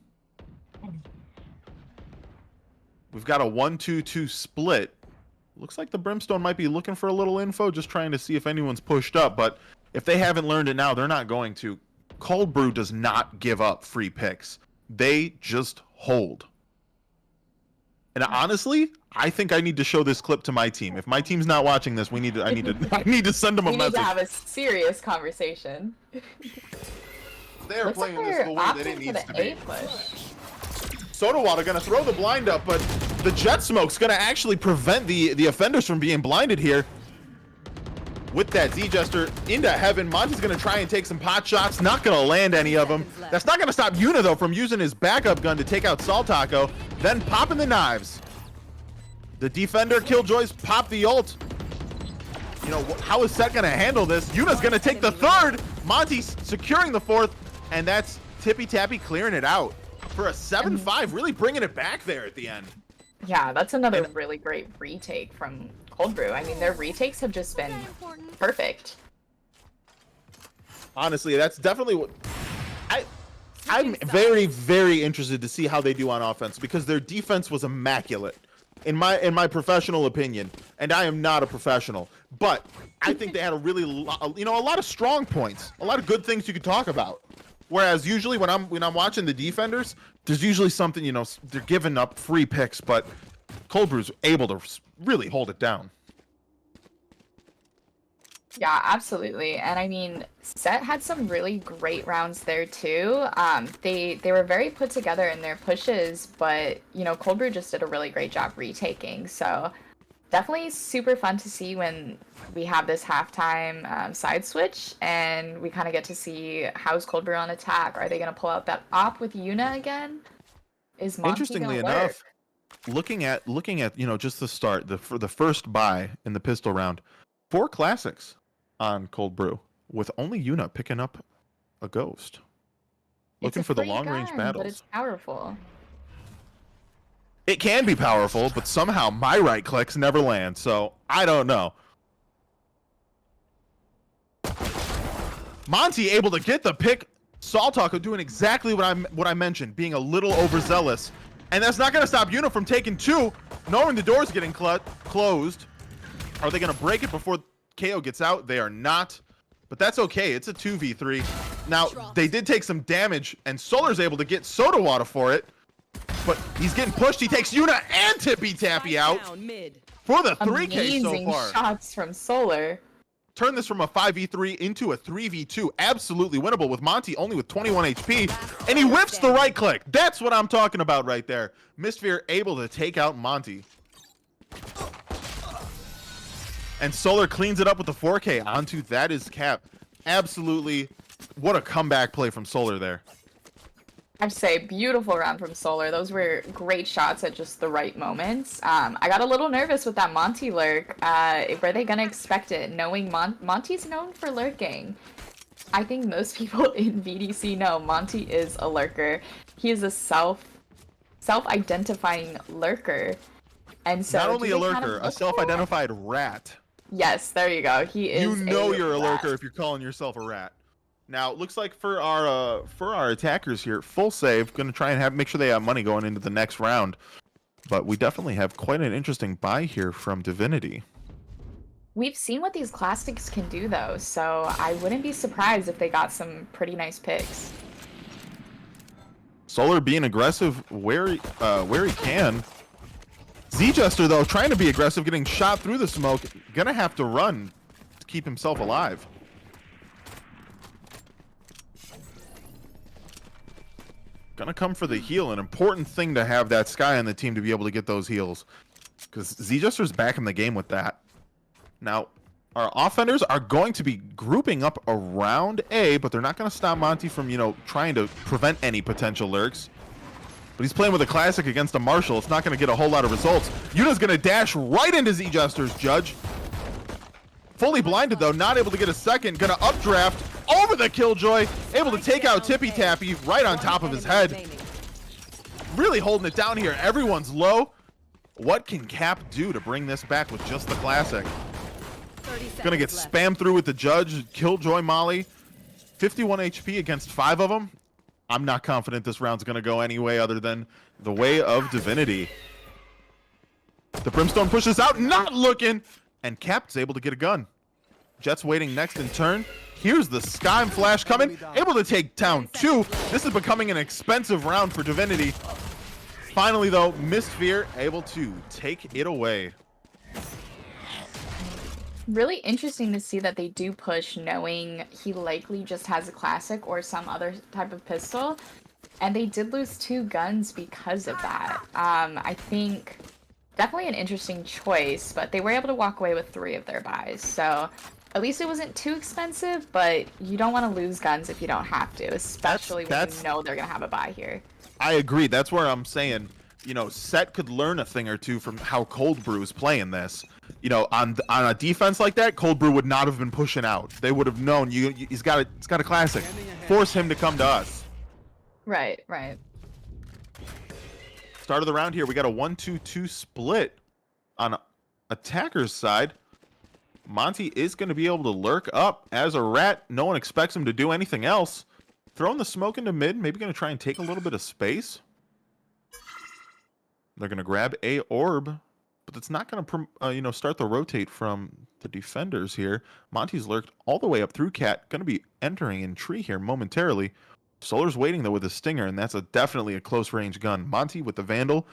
We've got a 1-2-2 split. Looks like the Brimstone might be looking for a little info, just trying to see if anyone's pushed up. But if they haven't learned it now, they're not going to. Cold Brew does not give up free picks. They just hold. And honestly, I think I need to show this clip to my team. If my team's not watching this, I need to send them a message. We need to have a serious conversation. They are playing this the way that it needs to be. Push. Sodawater gonna throw the blind up, but the jet smoke's gonna actually prevent the offenders from being blinded here. With that Z-Jester into heaven, Monty's gonna try and take some pot shots. Not gonna land any of them. That's not gonna stop Yuna though from using his backup gun to take out Saltaco, then popping the knives. The defender Killjoys pop the ult. How is Set gonna handle this? Yuna's gonna take the third. Monty's securing the fourth, and that's Tippy Tappy clearing it out for a 7-5, really bringing it back there at the end. Yeah, that's another really great retake from Cold Brew. I mean, their retakes have just been perfect. Honestly, that's definitely what I'm very, very interested to see how they do on offense, because their defense was immaculate in my professional opinion, and I am not a professional, but I think they had a lot of strong points, a lot of good things you could talk about. Whereas usually when I'm watching the defenders, there's usually something, they're giving up free picks, but Cold Brew's able to really hold it down. Yeah, absolutely. And I mean, Set had some really great rounds there too. They were very put together in their pushes, but Cold Brew just did a really great job retaking. So definitely super fun to see when we have this halftime side switch, and we kind of get to see how's Cold Brew on attack. Are they going to pull out that op with Yuna again? Is Monty Interestingly gonna enough, work? looking at just the start, for the first buy in the pistol round, 4 classics on Cold Brew, with only Yuna picking up a ghost. Looking for the long range battles. But it's powerful. It can be powerful, but somehow my right clicks never land, so I don't know. Monty able to get the pick. Saltaco doing exactly what I mentioned, being a little overzealous. And that's not going to stop Yuna from taking 2, knowing the door's getting closed. Are they going to break it before KO gets out? They are not. But that's okay. It's a 2v3. Now, they did take some damage, and Solar's able to get Soda Water for it. But he's getting pushed. He takes Yuna and Tippy Tappy out for the 3K so far. Amazing shots from Solar. Turn this from a 5v3 into a 3v2. Absolutely winnable with Monty only with 21 HP. And he whips the right click. That's what I'm talking about right there. Mistfear able to take out Monty. And Solar cleans it up with the 4K onto that is Cap. Absolutely. What a comeback play from Solar there. I'd say beautiful round from Solar. Those were great shots at just the right moments. I got a little nervous with that Monty lurk. Were they gonna expect it? Knowing Monty's known for lurking. I think most people in VDC know Monty is a lurker. He is a self-identifying lurker. And so not only a lurker, a self-identified rat. Yes, there you go. He is. You know you're a rat. lurker if you're calling yourself a rat. Now, it looks like for our attackers here, full save, going to try and make sure they have money going into the next round. But we definitely have quite an interesting buy here from Divinity. We've seen what these classics can do, though, so I wouldn't be surprised if they got some pretty nice picks. Solar being aggressive where he can. Z-Jester, though, trying to be aggressive, getting shot through the smoke. Gonna have to run to keep himself alive. Gonna come for the heal. An important thing to have that Sky on the team to be able to get those heals. Because Z-Jester's back in the game with that. Now, our offenders are going to be grouping up around A, but they're not going to stop Monty from, trying to prevent any potential lurks. But he's playing with a classic against a Marshall. It's not going to get a whole lot of results. Yuna's going to dash right into Z-Jester's Judge. Fully blinded, though. Not able to get a second. Going to updraft over the Killjoy. Able to take out Tippy Tappy right on top of his head. Really holding it down here. Everyone's low. What can Cap do to bring this back with just the classic? Gonna get spammed through with the Judge. Killjoy Molly. 51 HP against 5 of them. I'm not confident this round's gonna go any way other than the way of Divinity. The Brimstone pushes out, not looking, and Cap's able to get a gun. Jet's waiting next in turn. Here's the Sky Flash coming, able to take down 2. This is becoming an expensive round for Divinity. Finally, though, Mistfear able to take it away. Really interesting to see that they do push knowing he likely just has a classic or some other type of pistol. And they did lose 2 guns because of that. I think definitely an interesting choice, but they were able to walk away with 3 of their buys. So at least it wasn't too expensive, but you don't want to lose guns if you don't have to, especially when you know they're going to have a buy here. I agree. That's where I'm saying, Set could learn a thing or two from how Cold Brew is playing this. On a defense like that, Cold Brew would not have been pushing out. They would have known he's got a classic. Force him to come to us. Right. Start of the round here, we got a 1-2-2 split on attacker's side. Monty is going to be able to lurk up as a rat. No one expects him to do anything else. Throwing the smoke into mid, maybe going to try and take a little bit of space. They're going to grab a orb, but it's not going to, start the rotate from the defenders here. Monty's lurked all the way up through Cat. Going to be entering in tree here momentarily. Solar's waiting, though, with a stinger, and that's definitely a close-range gun. Monty with the Vandal.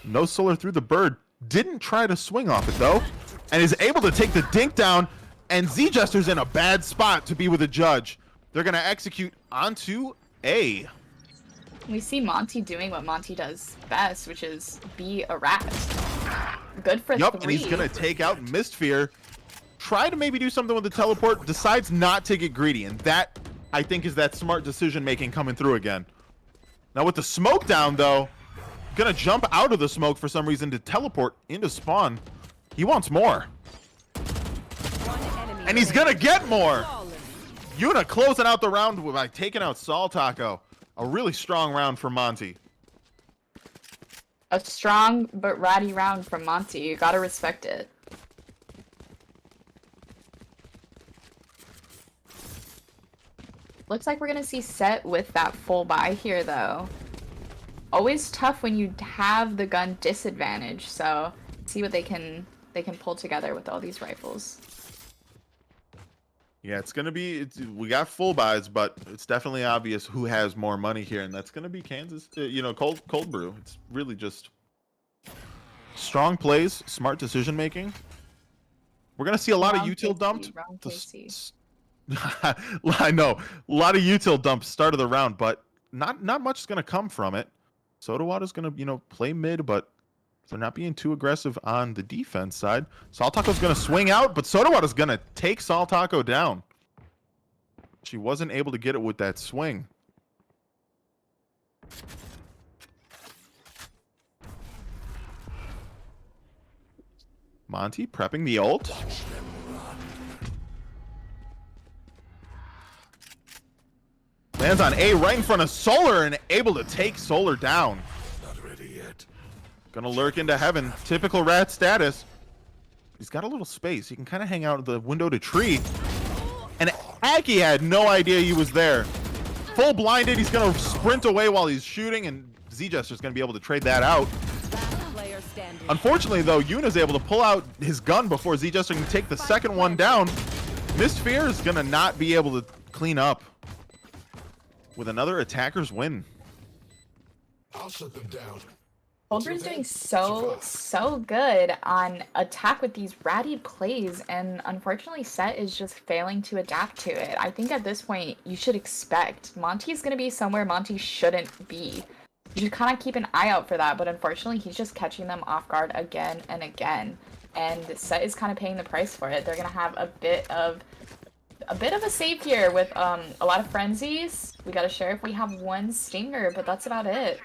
No Solar through the bird. Didn't try to swing off it, though, and is able to take the dink down, and Z-Jester's in a bad spot to be with a Judge. They're going to execute onto A. We see Monty doing what Monty does best, which is be a rat. Good for 3. Yup, and he's going to take out Mistfear. Try to maybe do something with the teleport. Decides not to get greedy, and that, I think, is that smart decision-making coming through again. Now with the smoke down, though, going to jump out of the smoke for some reason to teleport into spawn. He wants more. And he's going to get more. Yuna closing out the round by taking out Saltaco. A really strong round for Monty. A strong but ratty round from Monty. You gotta respect it. Looks like we're gonna see Set with that full buy here, though. Always tough when you have the gun disadvantage, so see what they can pull together with all these rifles. Yeah, it's gonna be. We got full buys, but it's definitely obvious who has more money here, and that's gonna be Kansas. Cold Brew. It's really just strong plays, smart decision making. We're gonna see a lot of util dumped. Wrong Casey. I know, a lot of util dumps start of the round, but not much is gonna come from it. Sodawada's gonna play mid, but they're not being too aggressive on the defense side. Saltaco's gonna swing out, but Sodawada's gonna take Saltaco down. She wasn't able to get it with that swing. Monty prepping the ult. Lands on A right in front of Solar and able to take Solar down. Not ready yet. Gonna lurk into heaven. Typical rat status. He's got a little space. He can kind of hang out the window to tree. And Aki had no idea he was there. Full blinded. He's gonna sprint away while he's shooting, and Z-Jester's gonna be able to trade that out. Unfortunately, though, Yuna's able to pull out his gun before Z-Jester can take the second one down. Mistfear is gonna not be able to clean up with another attacker's win. I'll shut them down. Coldbrew's doing so good on attack with these ratty plays, and unfortunately Set is just failing to adapt to it. I think at this point you should expect Monty's gonna be somewhere Monty shouldn't be. You should kind of keep an eye out for that, but unfortunately he's just catching them off guard again and again, and Set is kind of paying the price for it. They're gonna have a bit of a save here with a lot of frenzies. We gotta share if we have one stinger, but that's about it.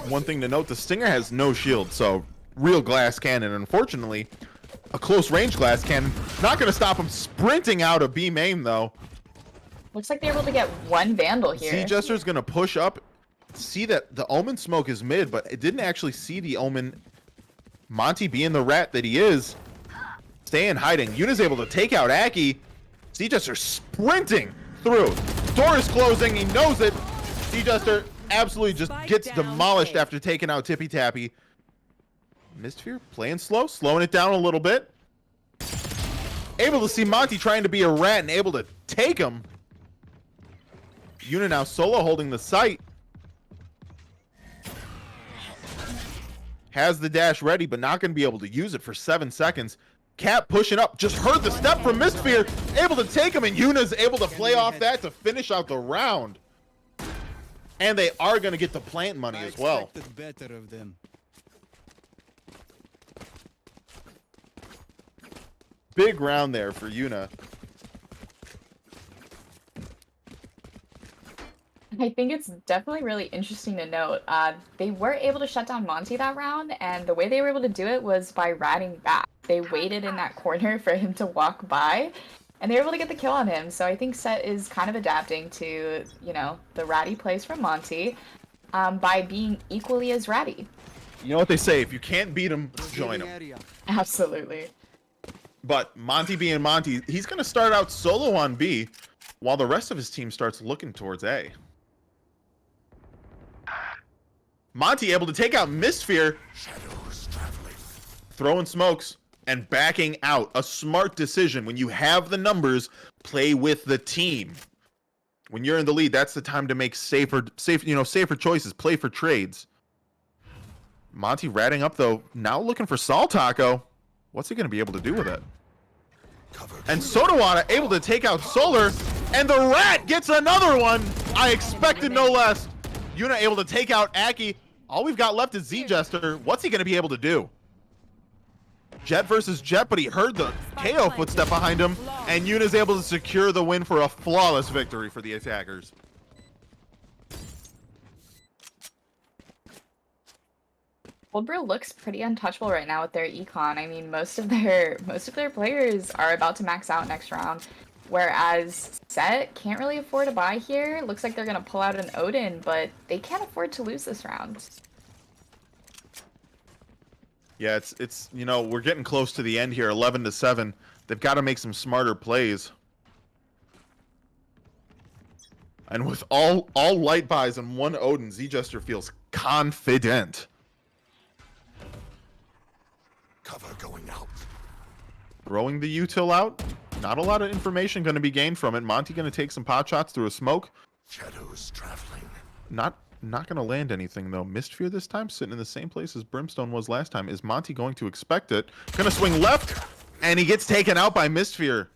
One thing to note, the Stinger has no shield, so real glass cannon. Unfortunately, a close range glass cannon. Not going to stop him sprinting out of B main, though. Looks like they're able to get one Vandal here. Z-Jester's going to push up. See that the Omen smoke is mid, but it didn't actually see the Omen. Monty, being the rat that he is, staying hiding. Yuna's able to take out Aki. Z-Jester sprinting through. Door is closing. He knows it. Z-Jester absolutely just gets demolished after taking out Tippy Tappy. Mistfear playing slow, slowing it down a little bit. Able to see Monty trying to be a rat and able to take him. Yuna now solo holding the site. Has the dash ready, but not going to be able to use it for 7 seconds. Cap pushing up. Just heard the step from Mistfear. Able to take him, and Yuna's able to play off that to finish out the round. And they are going to get the plant money as well. Better of them. Big round there for Yuna. I think it's definitely really interesting to note. They were able to shut down Monty that round, and the way they were able to do it was by ratting back. They waited in that corner for him to walk by, and they were able to get the kill on him. So I think Set is kind of adapting to, the ratty plays from Monty by being equally as ratty. You know what they say, if you can't beat him, join him. Absolutely. But Monty being Monty, he's going to start out solo on B, while the rest of his team starts looking towards A. Monty able to take out Mistfear, Shadows traveling. throwing smokes, and backing out. A smart decision. When you have the numbers, play with the team. When you're in the lead, that's the time to make safer choices. Play for trades. Monty ratting up, though, now looking for Saltaco. What's he going to be able to do with it? And Sodawada able to take out Solar, and the rat gets another one. I expected no less. Yuna able to take out Aki. All we've got left is Z-Jester. What's he going to be able to do? Jet versus Jet, but he heard the KO footstep behind him, and Yuna's able to secure the win for a flawless victory for the attackers. Cold Brew looks pretty untouchable right now with their econ. I mean, most of their players are about to max out next round, whereas Set can't really afford to buy here. Looks like they're gonna pull out an Odin, but they can't afford to lose this round. Yeah, it's you know, we're getting close to the end here, 11-7. They've got to make some smarter plays. And with all light buys and one Odin, Z-Jester feels confident. Cover going out. Throwing the util out. Not a lot of information going to be gained from it. Monty going to take some pot shots through a smoke. Shadows traveling. Not going to land anything though. Mistfear this time, sitting in the same place as Brimstone was last time. Is Monty going to expect it? Going to swing left, and he gets taken out by Mistfear.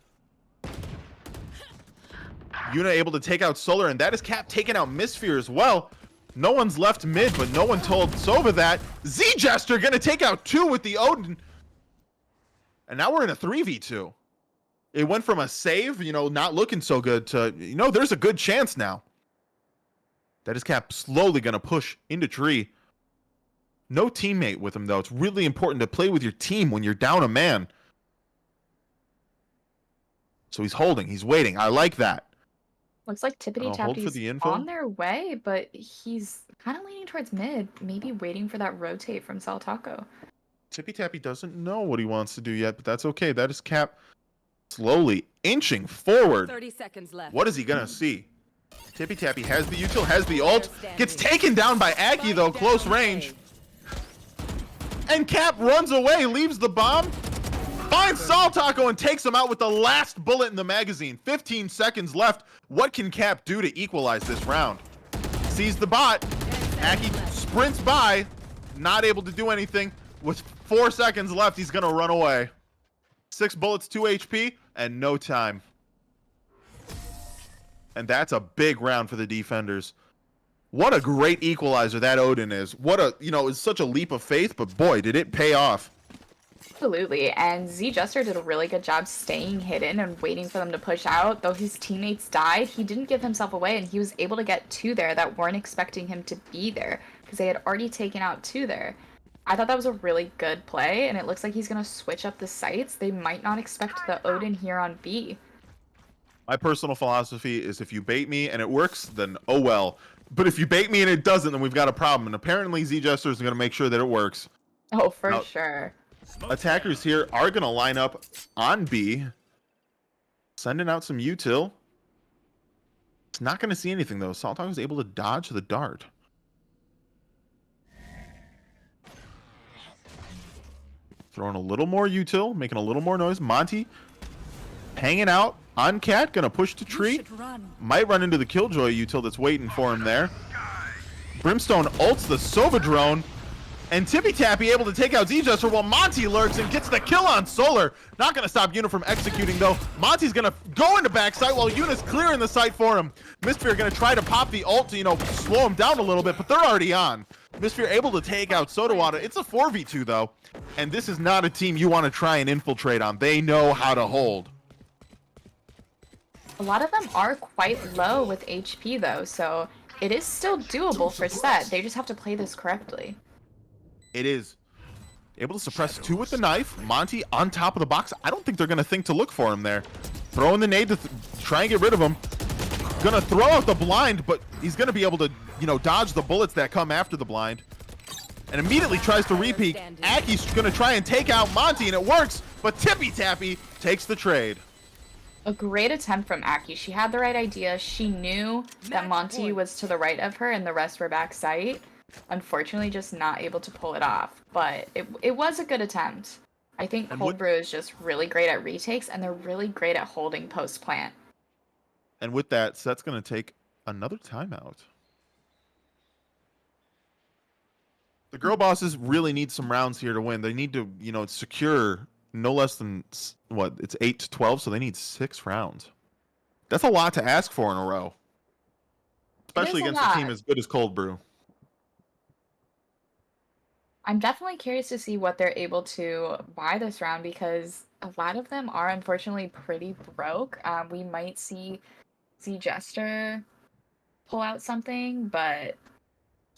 Yuna able to take out Solar, and that is Cap taking out Mistfear as well. No one's left mid, but no one told Sova that. Z-Jester going to take out 2 with the Odin. And now we're in a 3v2. It went from a save, you know, not looking so good to, you know, there's a good chance now. That is Cap slowly going to push into tree. No teammate with him, though. It's really important to play with your team when you're down a man. So he's holding. He's waiting. I like that. Looks like Tippity Hold for Tappy's the info. on their way, but he's kind of leaning towards mid, maybe waiting for that rotate from Saltaco. Tippy Tappy doesn't know what he wants to do yet, but that's okay. That is Cap slowly inching forward. 30 seconds left. What is he going to see? Tippy Tappy has the util, has the ult. Gets taken down by Aki, though, close range. And Cap runs away, leaves the bomb. Finds Saltaco and takes him out with the last bullet in the magazine. 15 seconds left. What can Cap do to equalize this round? Sees the bot. Aki sprints by. Not able to do anything. With 4 seconds left, he's going to run away. 6 bullets, 2 HP, and no time. And that's a big round for the defenders. What a great equalizer that Odin is. What a, you know, it's such a leap of faith, but boy, did it pay off. Absolutely, and Z-Jester did a really good job staying hidden and waiting for them to push out. Though his teammates died, he didn't give himself away, and he was able to get 2 there that weren't expecting him to be there, because they had already taken out 2 there. I thought that was a really good play, and it looks like he's going to switch up the sites. They might not expect the Odin here on B. My personal philosophy is if you bait me and it works, then oh well. But if you bait me and it doesn't, then we've got a problem. And apparently Z-Jester is going to make sure that it works. Oh, for Now, sure. attackers here are going to line up on B. Sending out some util. It's not going to see anything, though. Saltaco is able to dodge the dart. Throwing a little more util, making a little more noise. Monty hanging out on Cat, gonna push to tree. Might run into the Killjoy util that's waiting for him there. Brimstone ults the Sova drone. And Tippy Tappy able to take out Z-Jester while Monty lurks and gets the kill on Solar. Not going to stop Yuna from executing, though. Monty's going to go into backside while Yuna's clearing the site for him. Mistfear going to try to pop the ult to, you know, slow him down a little bit, but they're already on. Mistfear able to take out Sodawada. It's a 4v2, though. And this is not a team you want to try and infiltrate on. They know how to hold. A lot of them are quite low with HP, though, so it is still doable for set. They just have to play this correctly. It is. Able to suppress 2 with the knife. Monty on top of the box. I don't think they're going to think to look for him there. Throwing the nade to try and get rid of him. Going to throw out the blind, but he's going to be able to, you know, dodge the bullets that come after the blind. And immediately tries to repeat. Aki's going to try and take out Monty, and it works. But Tippy Tappy takes the trade. A great attempt from Aki. She had the right idea. She knew that Monty was to the right of her and the rest were back site. Unfortunately, just not able to pull it off. But it was a good attempt. I think Cold Brew is just really great at retakes, and they're really great at holding post-plant. And with that, Set's going to take another timeout. The girl bosses really need some rounds here to win. They need to, you know, secure no less than, what, it's 8 to 12, so they need 6 rounds. That's a lot to ask for in a row. Especially against a team as good as Cold Brew. I'm definitely curious to see what they're able to buy this round because a lot of them are unfortunately pretty broke. We might see Z-Jester pull out something, but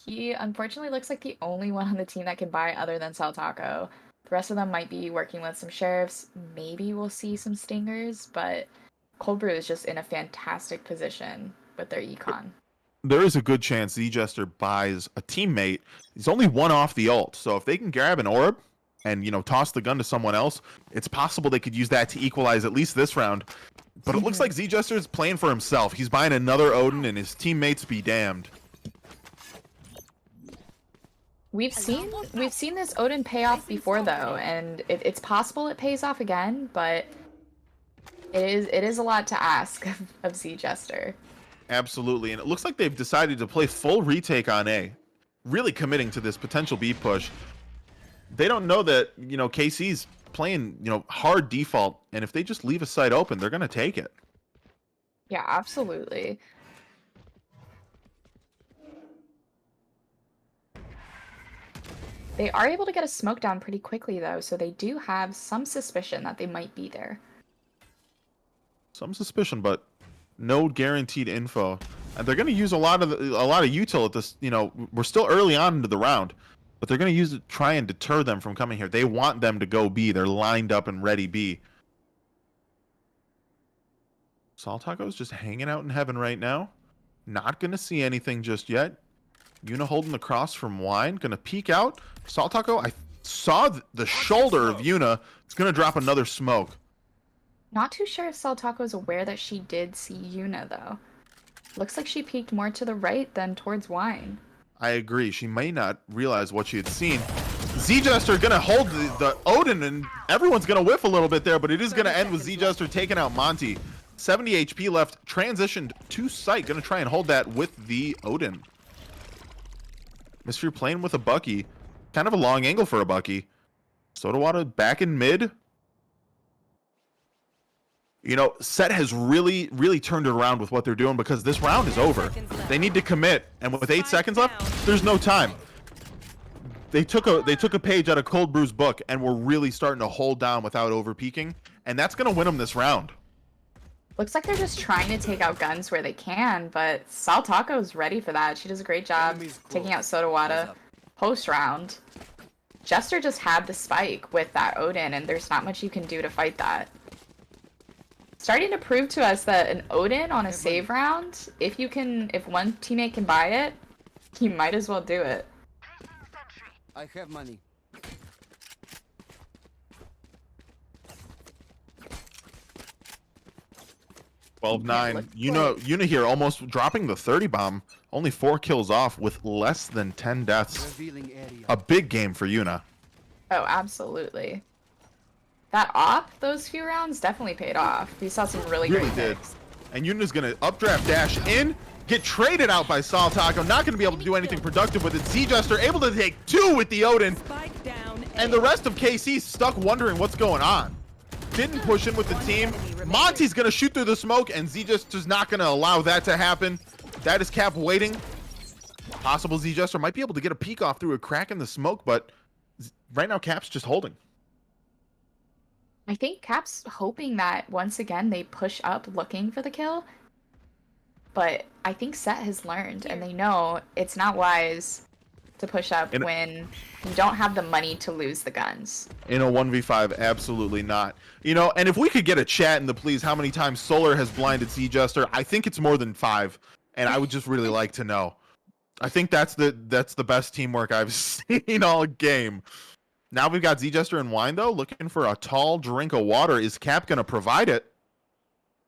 he unfortunately looks like the only one on the team that can buy other than Saltaco. The rest of them might be working with some sheriffs. Maybe we'll see some stingers, but Cold Brew is just in a fantastic position with their econ. There is a good chance Z-Jester buys a teammate. He's only 1 off the ult, so if they can grab an orb, and toss the gun to someone else, it's possible they could use that to equalize at least this round. But it looks like Z Jester is playing for himself. He's buying another Odin, and his teammates be damned. We've seen this Odin pay off before though, and it's possible it pays off again, but it is a lot to ask of Z Jester. Absolutely, and it looks like they've decided to play full retake on A, really committing to this potential B push. They don't know that KC's playing hard default, and if they just leave a site open, they're gonna take it. Yeah, absolutely. They are able to get a smoke down pretty quickly though, so they do have some suspicion that they might be there. Some suspicion, but no guaranteed info. And they're going to use a lot of util at this. We're still early on into the round, but they're going to use it to try and deter them from coming here. They want them to go B. They're lined up and ready B. Saltaco's just hanging out in heaven right now. Not going to see anything just yet. Yuna holding the cross from Wine. Going to peek out. Saltaco, I saw the shoulder of Yuna. It's going to drop another smoke. Not too sure if Saltaco's aware that she did see Yuna though. Looks like she peeked more to the right than towards Wine. I agree. She may not realize what she had seen. Z-Jester gonna hold the Odin, and everyone's gonna whiff a little bit there, but it is gonna end with Z-Jester taking out Monty. 70 HP left, transitioned to site, gonna try and hold that with the Odin. Mystery playing with a Bucky. Kind of a long angle for a Bucky. Sodawada back in mid. Set has really, really turned it around with what they're doing because this round is over. They need to commit, and with 8 seconds left, there's no time. They took a page out of Cold Brew's book, and we're really starting to hold down without over peaking, and that's gonna win them this round. Looks like they're just trying to take out guns where they can, but Saltaco's ready for that. She does a great job taking out Sodawada post round. Jester just had the spike with that Odin, and there's not much you can do to fight that. Starting to prove to us that an Odin on a save round, if one teammate can buy it, you might as well do it. I have money. 12-9. Yuna here almost dropping the 30 bomb. Only 4 kills off with less than 10 deaths. A big game for Yuna. Oh, absolutely. That op, those few rounds, definitely paid off. We saw some really great picks. And Yuna's going to updraft dash in, get traded out by Saltaco. Not going to be able to do anything productive with it. Z-Jester able to take 2 with the Odin. And the rest of KC stuck wondering what's going on. Didn't push in with the team. Monty's going to shoot through the smoke, and Z-Jester's not going to allow that to happen. That is Cap waiting. Possible Z-Jester might be able to get a peek off through a crack in the smoke, but right now Cap's just holding. I think Cap's hoping that once again they push up looking for the kill. But I think Set has learned, and they know it's not wise to push up when you don't have the money to lose the guns. In a 1v5, absolutely not. And if we could get a chat in the please how many times Solar has blinded Z-Jester, I think it's more than 5. And I would just really like to know. I think that's the best teamwork I've seen all game. Now we've got Z-Jester and Wine, though, looking for a tall drink of water. Is Cap going to provide it?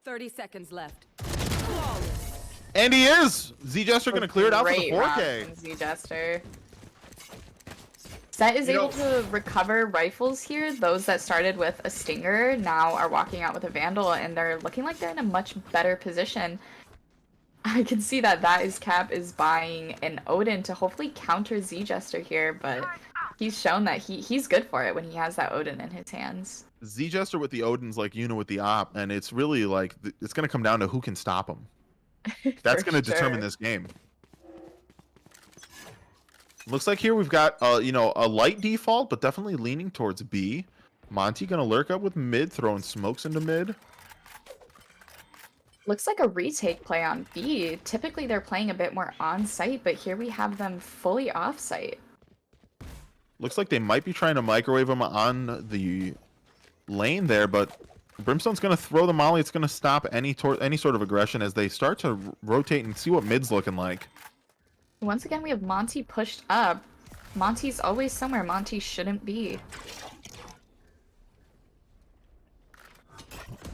30 seconds left. And he is! Z-Jester going to clear it out for the 4K. Z-Jester. Set is able to recover rifles here. Those that started with a Stinger now are walking out with a Vandal, and they're looking like they're in a much better position. I can see that is Cap is buying an Odin to hopefully counter Z-Jester here, but he's shown that he's good for it when he has that Odin in his hands. Z-Jester with the Odin's like Yuna with the Op, and it's really like, it's going to come down to who can stop him. That's going to determine this game. Looks like here we've got, a light default, but definitely leaning towards B. Monty going to lurk up with mid, throwing smokes into mid. Looks like a retake play on B. Typically they're playing a bit more on-site, but here we have them fully off-site. Looks like they might be trying to microwave him on the lane there, but Brimstone's going to throw the molly. It's going to stop any sort of aggression as they start to rotate and see what mid's looking like. Once again, we have Monty pushed up. Monty's always somewhere Monty shouldn't be.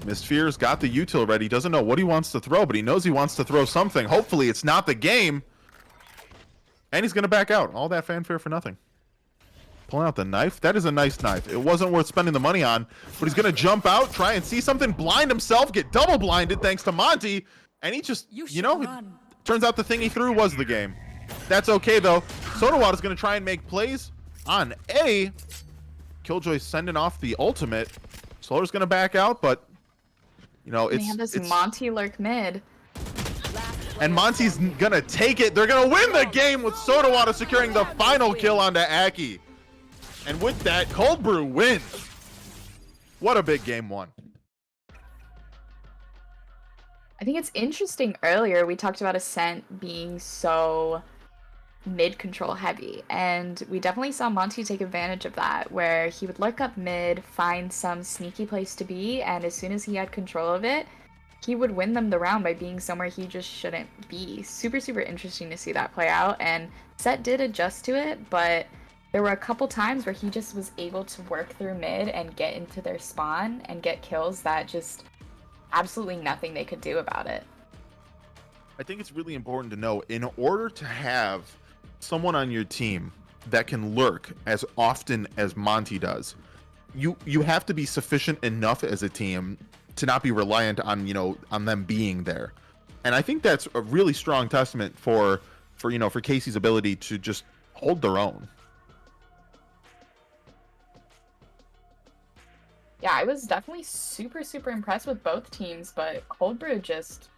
Mistfear's got the util ready. Doesn't know what he wants to throw, but he knows he wants to throw something. Hopefully it's not the game. And he's going to back out. All that fanfare for nothing. Pulling out the knife. That is a nice knife. It wasn't worth spending the money on, but he's going to jump out, try and see something, blind himself, get double blinded thanks to Monty. And he just, you know, it turns out the thing he threw was the game. That's okay, though. Sodawater's going to try and make plays on A. Killjoy's sending off the ultimate. Slow's going to back out, but, you know, They have this Monty lurk mid. And Monty's going to take it. They're going to win the game with Sodawater securing the final kill onto Aki. And with that, Cold Brew wins. What a big game one. I think it's interesting. Earlier, we talked about Ascent being so mid control heavy, and we definitely saw Monty take advantage of that, where he would lurk up mid, find some sneaky place to be, and as soon as he had control of it, he would win them the round by being somewhere he just shouldn't be. Super, super interesting to see that play out, and Set did adjust to it, but there were a couple times where he just was able to work through mid and get into their spawn and get kills that just absolutely nothing they could do about it. I think it's really important to know, in order to have someone on your team that can lurk as often as Monty does, you have to be sufficient enough as a team to not be reliant on, you know, on them being there. And I think that's a really strong testament for Casey's ability to just hold their own. Yeah, I was definitely super, super impressed with both teams, but Cold Brew just,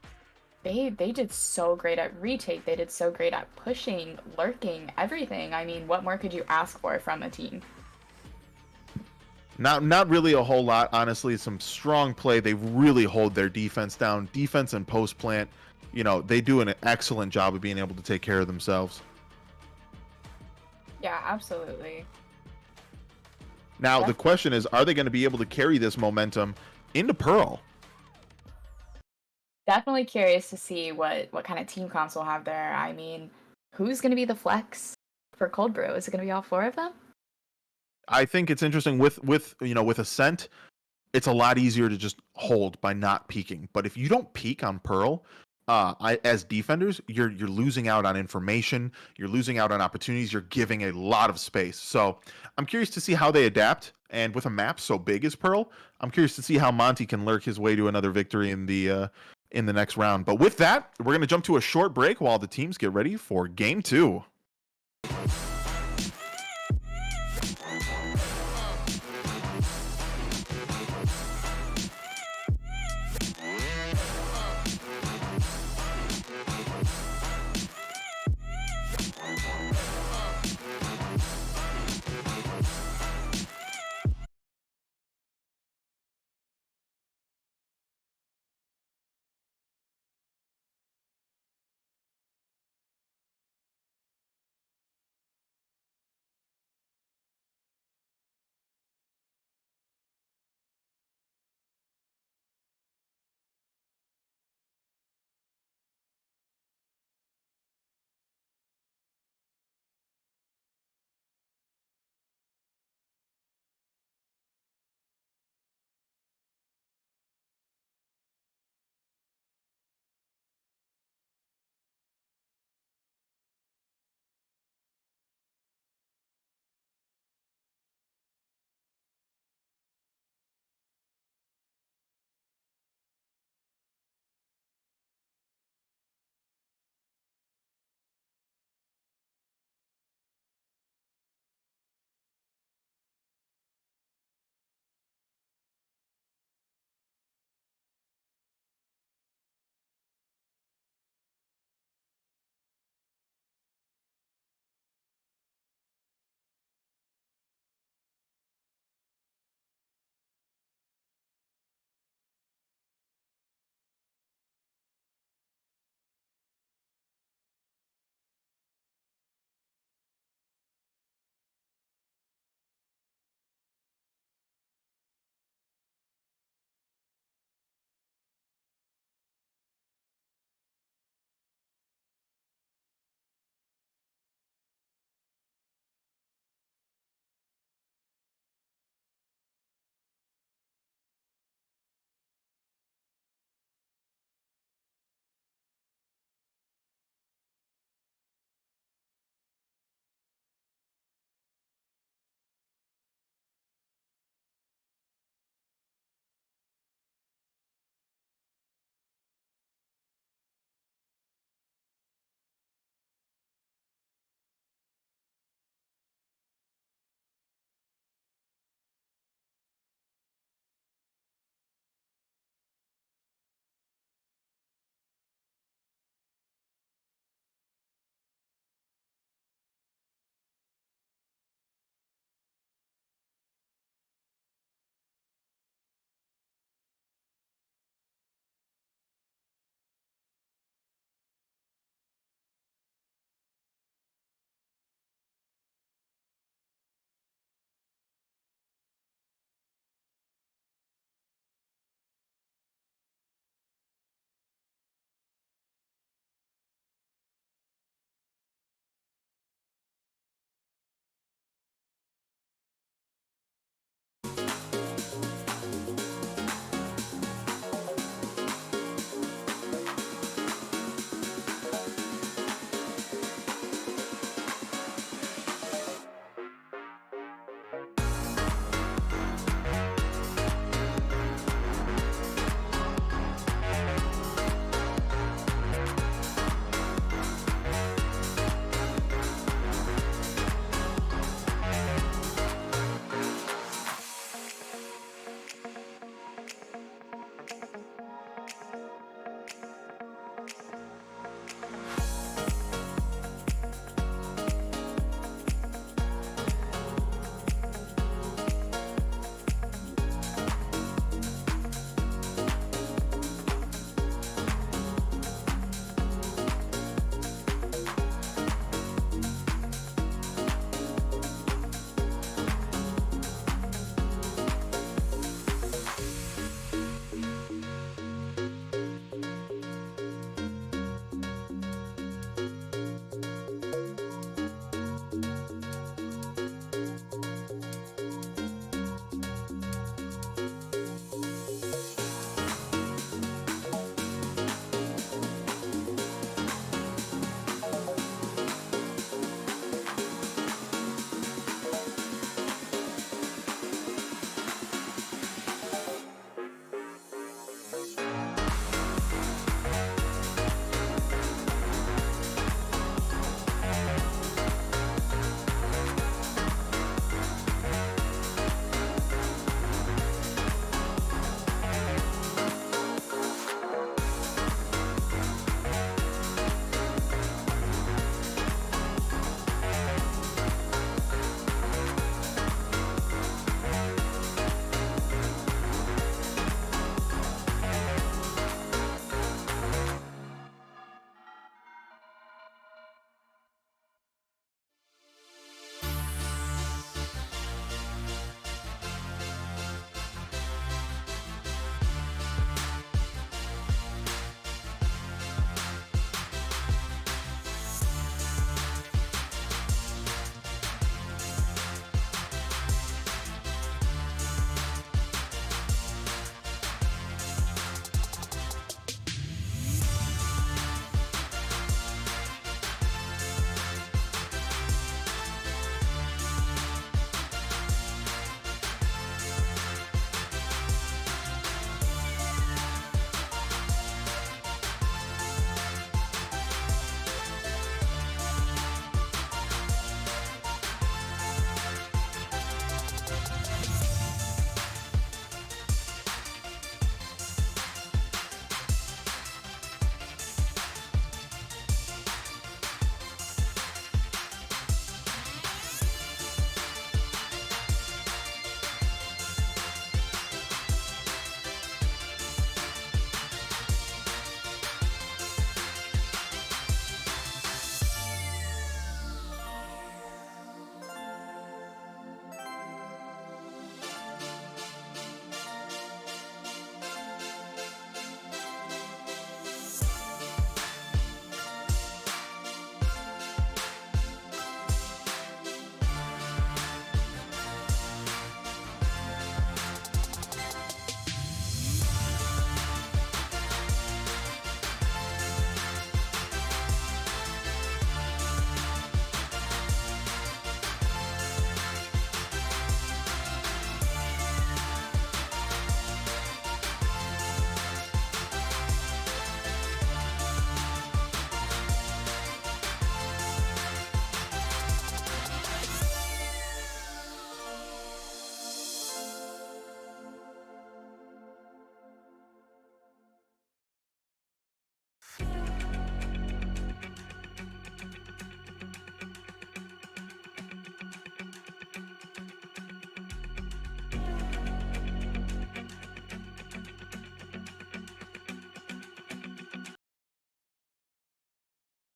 they did so great at retake. They did so great at pushing, lurking, everything. I mean, what more could you ask for from a team? Not really a whole lot, honestly. Some strong play. They really hold their defense down. Defense and post plant, you know, they do an excellent job of being able to take care of themselves. Yeah, absolutely. Now, the question is, are they going to be able to carry this momentum into Pearl? Definitely curious to see what kind of team comps we'll have there. I mean, who's going to be the flex for Cold Brew? Is it going to be all four of them? I think it's interesting with Ascent, it's a lot easier to just hold by not peeking. But if you don't peek on Pearl, as defenders, you're losing out on information, you're losing out on opportunities, you're giving a lot of space. So I'm curious to see how they adapt. And with a map so big as Pearl, I'm curious to see how Monty can lurk his way to another victory in the next round. But with that, we're going to jump to a short break while the teams get ready for game 2.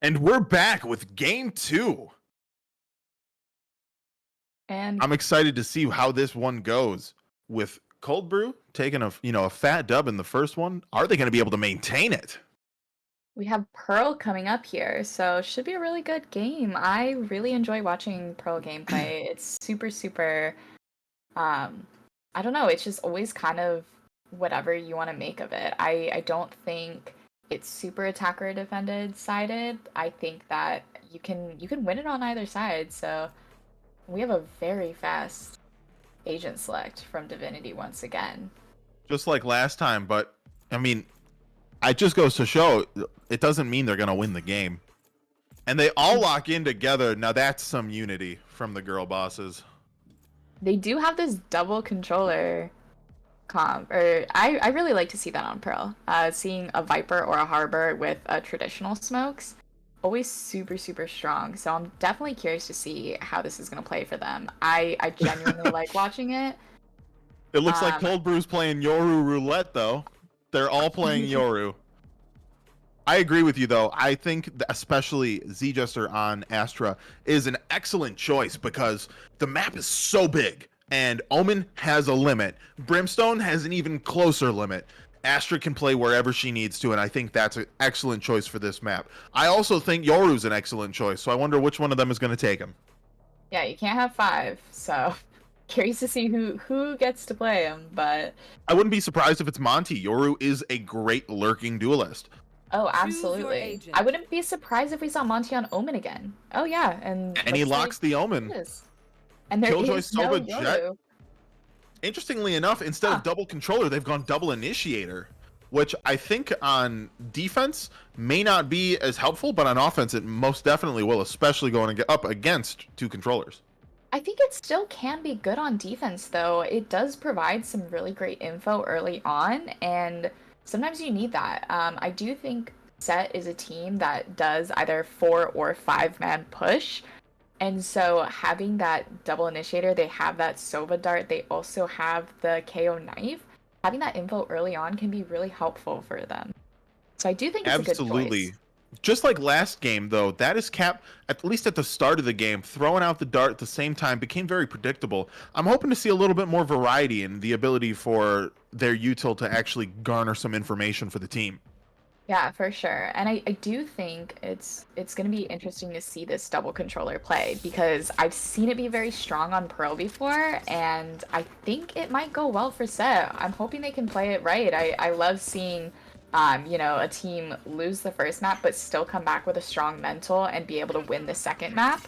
And we're back with game 2. And I'm excited to see how this one goes with Cold Brew taking a fat dub in the first one. Are they going to be able to maintain it? we have Pearl coming up here, so should be a really good game. I really enjoy watching Pearl gameplay. It's super, super, I don't know, it's just always kind of whatever you want to make of it. I don't think it's super attacker defended sided. I think that you can win it on either side. So we have a very fast agent select from Divinity once again. Just like last time, but I mean, it just goes to show it doesn't mean they're going to win the game. And they all lock in together. Now that's some unity from the girl bosses. They do have this double controller comp, or I really like to see that on Pearl. Seeing a Viper or a Harbor with traditional smokes, always super, super strong. So I'm definitely curious to see how this is going to play for them. I genuinely like watching it. It looks like Cold Brew's playing Yoru Roulette, though. They're all playing Yoru. I agree with you, though. I think that especially Z-Jester on Astra is an excellent choice because the map is so big, and Omen has a limit. Brimstone has an even closer limit. Astra can play wherever she needs to, and I think that's an excellent choice for this map. I also think Yoru's an excellent choice, so I wonder which one of them is going to take him. Yeah, you can't have 5, so curious to see who gets to play him, but I wouldn't be surprised if it's Monty. Yoru is a great lurking duelist. oh, your absolutely. agent. I wouldn't be surprised if we saw Monty on Omen again. Oh yeah, and And he looks locks like the Omen. it is. And there Killjoy is no Sova Jet. Yoru. Interestingly enough, instead of double controller, they've gone double initiator, which I think on defense may not be as helpful, but on offense it most definitely will, especially going up against 2 controllers. I think it still can be good on defense, though. It does provide some really great info early on, and sometimes you need that. I do think Set is a team that does either 4 or 5-man push, and so having that double initiator, they have that Sova dart, they also have the KO knife. Having that info early on can be really helpful for them. So I do think it's a good Absolutely. choice. Just like last game, though, that is Cap, at least at the start of the game, throwing out the dart at the same time became very predictable. I'm hoping to see a little bit more variety in the ability for their util to actually garner some information for the team. Yeah, for sure. And I do think it's going to be interesting to see this double controller play because I've seen it be very strong on Pearl before, and I think it might go well for Set. I'm hoping they can play it right. I love seeing a team lose the first map but still come back with a strong mental and be able to win the second map.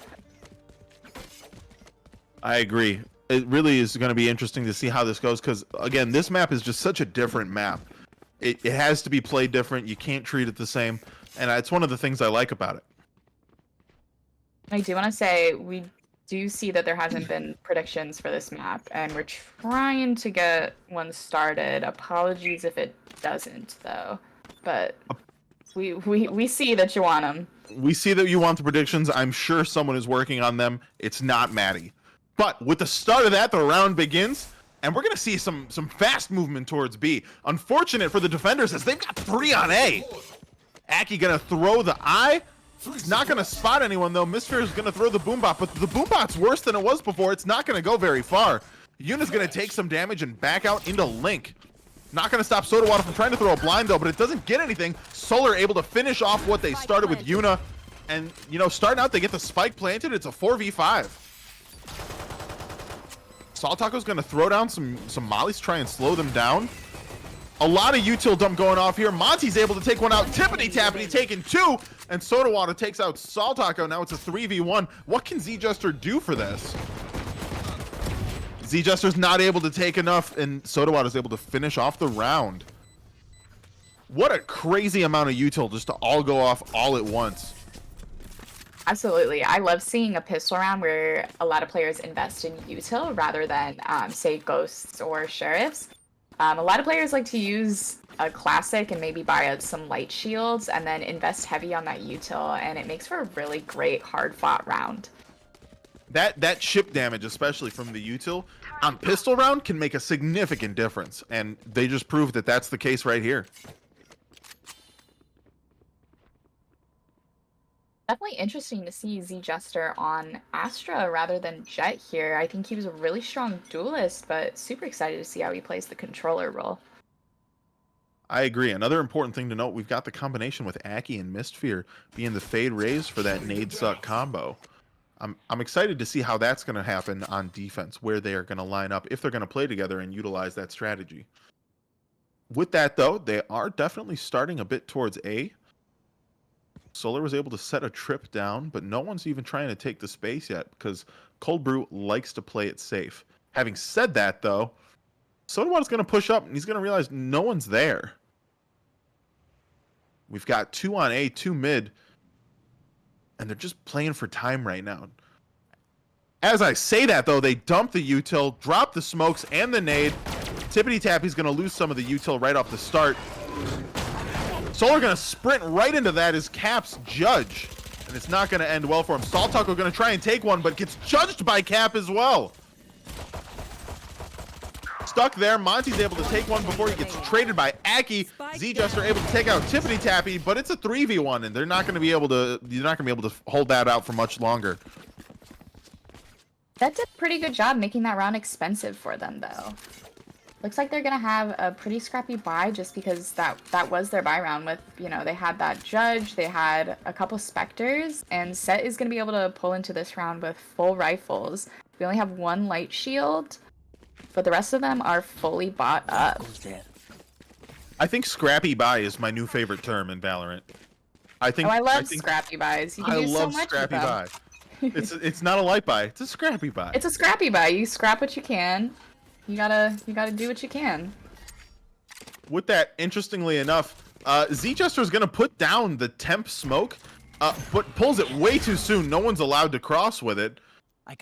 I agree. It really is going to be interesting to see how this goes because, again, this map is just such a different map. It has to be played different. You can't treat it the same. And it's one of the things I like about it. I do want to say we do see that there hasn't been predictions for this map, and we're trying to get one started. Apologies if it doesn't, though. But we see that you want them. We see that you want the predictions. I'm sure someone is working on them. It's not Maddie. But with the start of that, the round begins. And we're going to see some fast movement towards B. Unfortunate for the defenders as they've got 3 on A. Aki going to throw the eye. He's not going to spot anyone, though. Misfear is going to throw the boombot, but the boombot's worse than it was before. It's not going to go very far. Yuna's going to take some damage and back out into Link. Not going to stop Sodawater from trying to throw a blind, though, but it doesn't get anything. Solar able to finish off what they started with Yuna. And, starting out, they get the spike planted. It's a 4v5. Salt Taco's going to throw down some mollies to try and slow them down. A lot of util dump going off here. Monty's able to take one out. Tippity-tappity taking 2. And Sodawater takes out Salt Taco. Now it's a 3v1. What can Z-Jester do for this? Z-Jester's not able to take enough, and Sodawater's able to finish off the round. What a crazy amount of util just to all go off all at once. Absolutely. I love seeing a pistol round where a lot of players invest in util rather than, say, ghosts or sheriffs. A lot of players like to use a classic and maybe buy some light shields and then invest heavy on that util, and it makes for a really great hard-fought round. That chip damage, especially from the util, on pistol round can make a significant difference, and they just proved that that's the case right here. Definitely interesting to see Z Jester on Astra rather than Jet here. I think he was a really strong duelist, but super excited to see how he plays the controller role. I agree. Another important thing to note, we've got the combination with Aki and Mistfear being the Fade Raise for that Nade Suck combo. I'm excited to see how that's going to happen on defense, where they are going to line up, if they're going to play together and utilize that strategy. With that, though, they are definitely starting a bit towards A. Solar was able to set a trip down, but no one's even trying to take the space yet because Cold Brew likes to play it safe. Having said that, though, Sodawater's going to push up and he's going to realize no one's there. We've got 2 on A, 2 mid, and they're just playing for time right now. As I say that, though, they dump the util, drop the smokes and the nade. Tippity Tappy's going to lose some of the util right off the start. Solar going to sprint right into that as Cap's judge, and it's not going to end well for him. Saltaco going to try and take one, but gets judged by Cap as well. Stuck there. Monty's able to take one before he gets traded by Aki. Z-Jester able to take out Tippity Tappy, but it's a 3v1, and they're not going to be able to. You're not going to be able to hold that out for much longer. That did a pretty good job making that round expensive for them, though. Looks like they're gonna have a pretty scrappy buy just because that was their buy round with, you know, they had that judge, they had a couple specters, and Set is gonna be able to pull into this round with full rifles. We only have 1 light shield, but the rest of them are fully bought up. I think scrappy buy is my new favorite term in Valorant. I love scrappy buys. You can do so much scrappy with them. buy. It's not a light buy. It's a scrappy buy. It's a scrappy buy. You scrap what you can. You gotta do what you can. With that, interestingly enough, Z-Jester is gonna put down the temp smoke, but pulls it way too soon. No one's allowed to cross with it.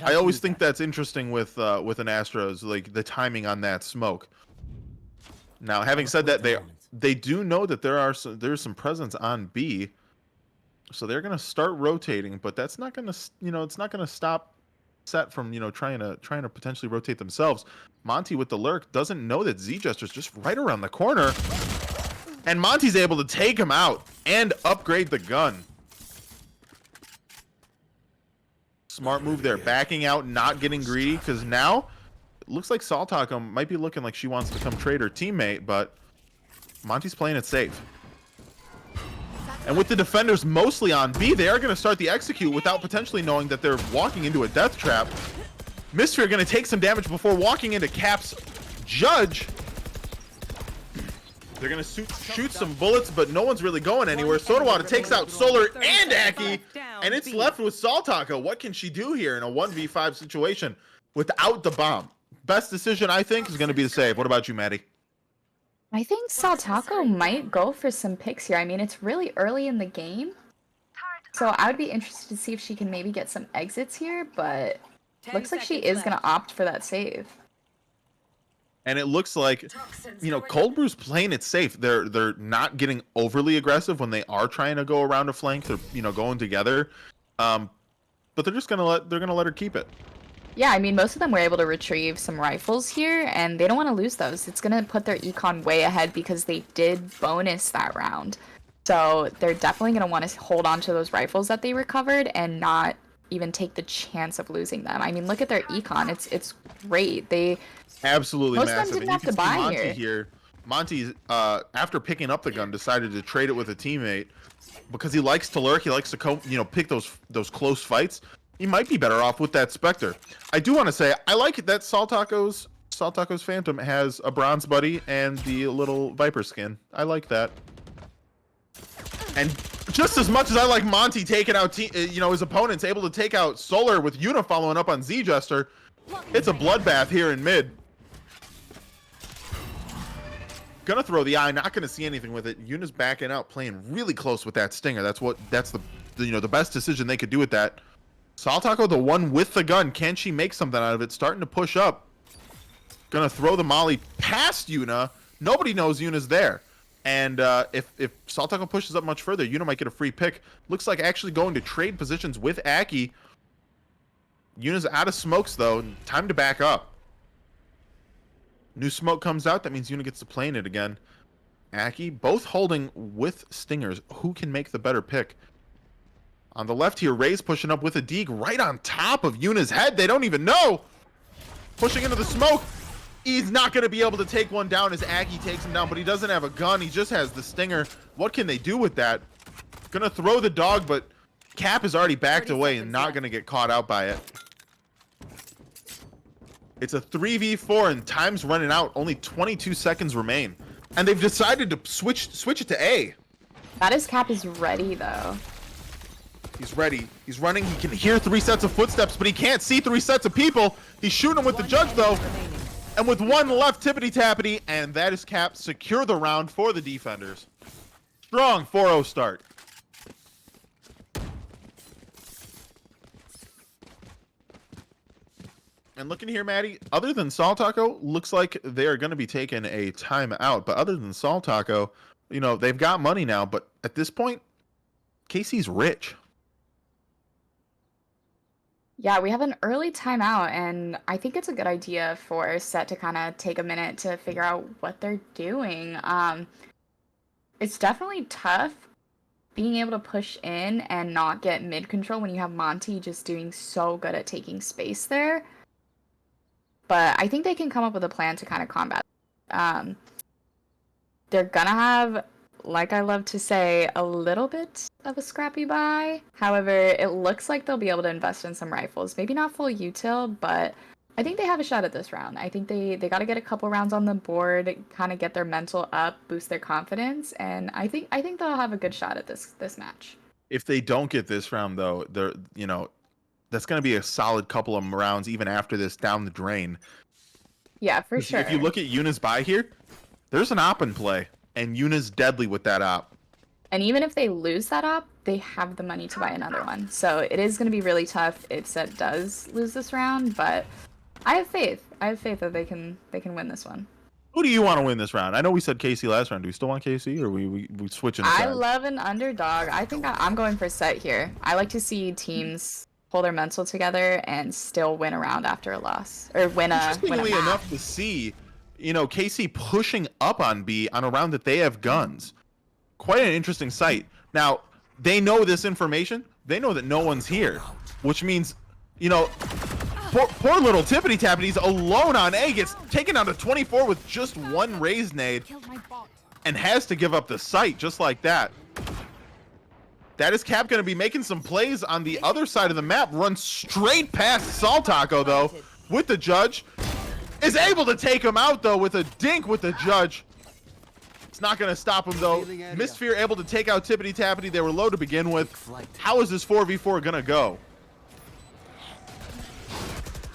I always think that's interesting with an Astros, like the timing on that smoke. Now, having said that, they do know that there's some presence on B, so they're gonna start rotating, but that's not gonna it's not gonna stop Set from trying to potentially rotate themselves. Monty with the lurk doesn't know that Z-Jester's just right around the corner, and Monty's able to take him out and upgrade the gun. Smart move there, backing out, not getting greedy, because now it looks like Saltaco might be looking like she wants to come trade her teammate, but Monty's playing it safe. And with the defenders mostly on B, they are going to start the execute without potentially knowing that they're walking into a death trap. Mystery are going to take some damage before walking into Cap's judge. They're going to shoot some bullets, but no one's really going anywhere. Sodawater takes out Solar and Aki, and it's left with Saltaco. What can she do here in a 1v5 situation without the bomb? Best decision, I think, is going to be the save. What about you, Maddie? I think Saltaco might go for some picks here. I mean, it's really early in the game, so I would be interested to see if she can maybe get some exits here, but looks like she is going to opt for that save. And it looks like, Cold Brew's playing it safe. They're not getting overly aggressive when they are trying to go around a flank. They're, going together. But they're just going to let her keep it. Yeah, I mean, most of them were able to retrieve some rifles here, and they don't want to lose those. It's going to put their econ way ahead because they did bonus that round. So they're definitely going to want to hold on to those rifles that they recovered and not even take the chance of losing them. I mean, look at their econ. It's great. They absolutely most massive. of them didn't have to buy Monty here. Monty, after picking up the gun, decided to trade it with a teammate because he likes to lurk. He likes to pick those close fights. He might be better off with that Spectre. I do want to say I like that Saltaco's Phantom has a bronze buddy and the little Viper skin. I like that. And just as much as I like Monty taking out his opponents, able to take out Solar with Yuna following up on Z-Jester, it's a bloodbath here in mid. Gonna throw the eye, not gonna see anything with it. Yuna's backing out, playing really close with that Stinger. That's the best decision they could do with that. Saltaco, the one with the gun, can she make something out of it? Starting to push up. Gonna throw the molly past Yuna. Nobody knows Yuna's there. And if Saltaco pushes up much further, Yuna might get a free pick. Looks like actually going to trade positions with Aki. Yuna's out of smokes, though. Time to back up. New smoke comes out. That means Yuna gets to play in it again. Aki, both holding with Stingers. Who can make the better pick? On the left here, Ray's pushing up with a deke right on top of Yuna's head. They don't even know. Pushing into the smoke. He's not going to be able to take one down as Aki takes him down, but he doesn't have a gun. He just has the stinger. What can they do with that? Gonna throw the dog, but Cap is already backed away and not going to get caught out by it. It's a 3v4 and time's running out. Only 22 seconds remain. And they've decided to switch it to A. That is Cap is ready though. He's ready. He's running. He can hear 3 sets of footsteps, but he can't see 3 sets of people. He's shooting with the judge though. And with 1 left, tippity-tappity, and that is Cap. Secure the round for the defenders. Strong 4-0 start. And looking here, Maddie, other than Sol Taco, looks like they are going to be taking a timeout. But other than Sol Taco, you know, they've got money now. But at this point, Casey's rich. Yeah, we have an early timeout, and I think it's a good idea for Set to kind of take a minute to figure out what they're doing. It's definitely tough being able to push in and not get mid control when you have Monty just doing so good at taking space there. But I think they can come up with a plan to kind of combat. They're gonna have, like I love to say, a little bit of a scrappy buy. However, it looks like they'll be able to invest in some rifles. Maybe not full util, but I think they have a shot at this round. I think they got to get a couple rounds on the board, kind of get their mental up, boost their confidence, and I think they'll have a good shot at this match. If they don't get this round, though, they're, you know, that's going to be a solid couple of rounds even after this down the drain. Yeah, for sure. If you look at Yuna's buy here, there's an op in play, and Yuna's deadly with that op. And even if they lose that op, they have the money to buy another one. So it is going to be really tough if Set does lose this round, but I have faith. I have faith that they can win this one. Who do you want to win this round? I know we said KC last round. Do we still want KC, or we switching? I love an underdog. I think I'm going for Set here. I like to see teams hold their mental together and still win a round after a loss, or win a Interestingly match. enough to see, you know, KC pushing up on B on a round that they have guns. Quite an interesting sight. Now, they know this information. They know that no one's here, which means, you know, poor little Tippity Tappity's alone on A, gets taken down to 24 with just 1 raised nade and has to give up the sight just like that. That is Cap going to be making some plays on the other side of the map. Runs straight past Sol Taco, though, with the judge. Is able to take him out, though, with a dink with the judge. It's not going to stop him, though. Misfear able to take out Tippity Tappity. They were low to begin with. How is this 4v4 going to go?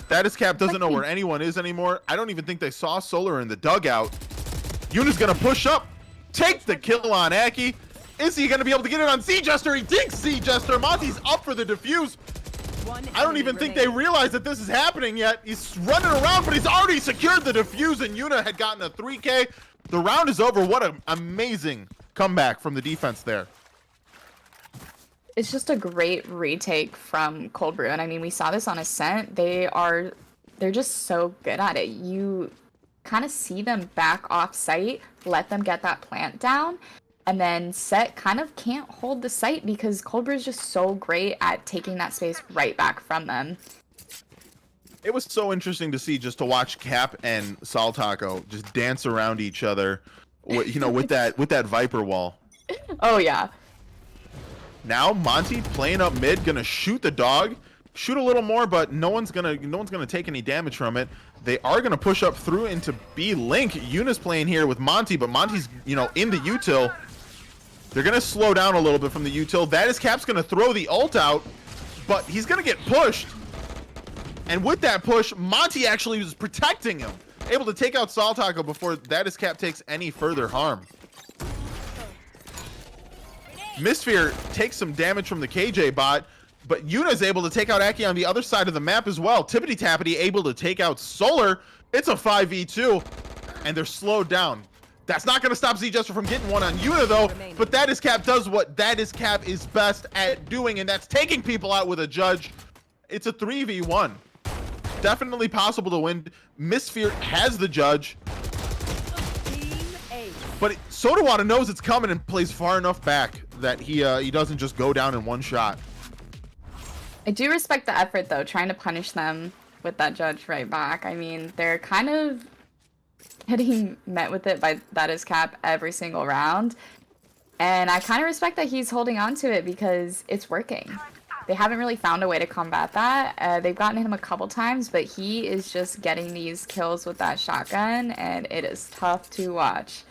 That is Cap doesn't know where anyone is anymore. I don't even think they saw Solar in the dugout. Yuna's going to push up. Take the kill on Aki. Is he going to be able to get it on Sea Jester? He dinks Sea Jester. Monty's up for the defuse. I don't even think they realize that this is happening yet. He's running around, but he's already secured the defuse, and Yuna had gotten a 3K. The round is over. What an amazing comeback from the defense there. It's just a great retake from Cold Brew, and I mean, we saw this on Ascent. They're just so good at it. You kind of see them back off site, let them get that plant down, and then Set kind of can't hold the site because Cold Brew is just so great at taking that space right back from them. It was so interesting to see, just to watch Cap and Sol Taco just dance around each other, you know, with that Viper wall. Oh yeah. Now Monty playing up mid, gonna shoot the dog, shoot a little more, but no one's gonna take any damage from it. They are gonna push up through into B Link. Yuna's playing here with Monty, but Monty's, you know, in the util. They're gonna slow down a little bit from the util. That is Cap's gonna throw the ult out, but he's gonna get pushed. And with that push, Monty actually was protecting him, able to take out Sol Taco before that is Cap takes any further harm. Misfear takes some damage from the KJ bot, but Yuna's able to take out Aki on the other side of the map as well. Tippity Tappity able to take out Solar. It's a 5v2, and they're slowed down. That's not going to stop Z-Jester from getting one on Yuna, though, but That Is Cap does what That Is Cap is best at doing, and that's taking people out with a judge. It's a 3v1. Definitely possible to win. Misfear has the judge, but Sodawada knows it's coming and plays far enough back that he doesn't just go down in one shot. I do respect the effort, though, trying to punish them with that judge right back. I mean, they're kind of getting met with it by that is cap every single round. And I kind of respect that he's holding on to it because it's working. They haven't really found a way to combat that. They've gotten him a couple times, but he is just getting these kills with that shotgun, and it is tough to watch.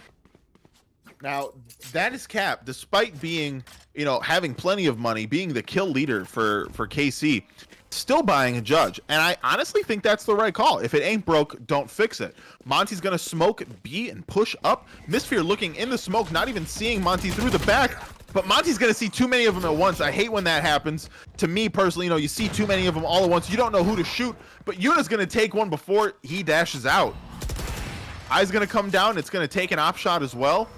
Now, that is Cap, despite being, you know, having plenty of money, being the kill leader for KC, still buying a judge. And I honestly think that's the right call. If it ain't broke, don't fix it. Monty's going to smoke B and push up. Misfear looking in the smoke, not even seeing Monty through the back. But Monty's going to see too many of them at once. I hate when that happens. To me personally, you know, you see too many of them all at once. You don't know who to shoot. But Yuna's going to take one before he dashes out. Eye's going to come down. It's going to take an op shot as well.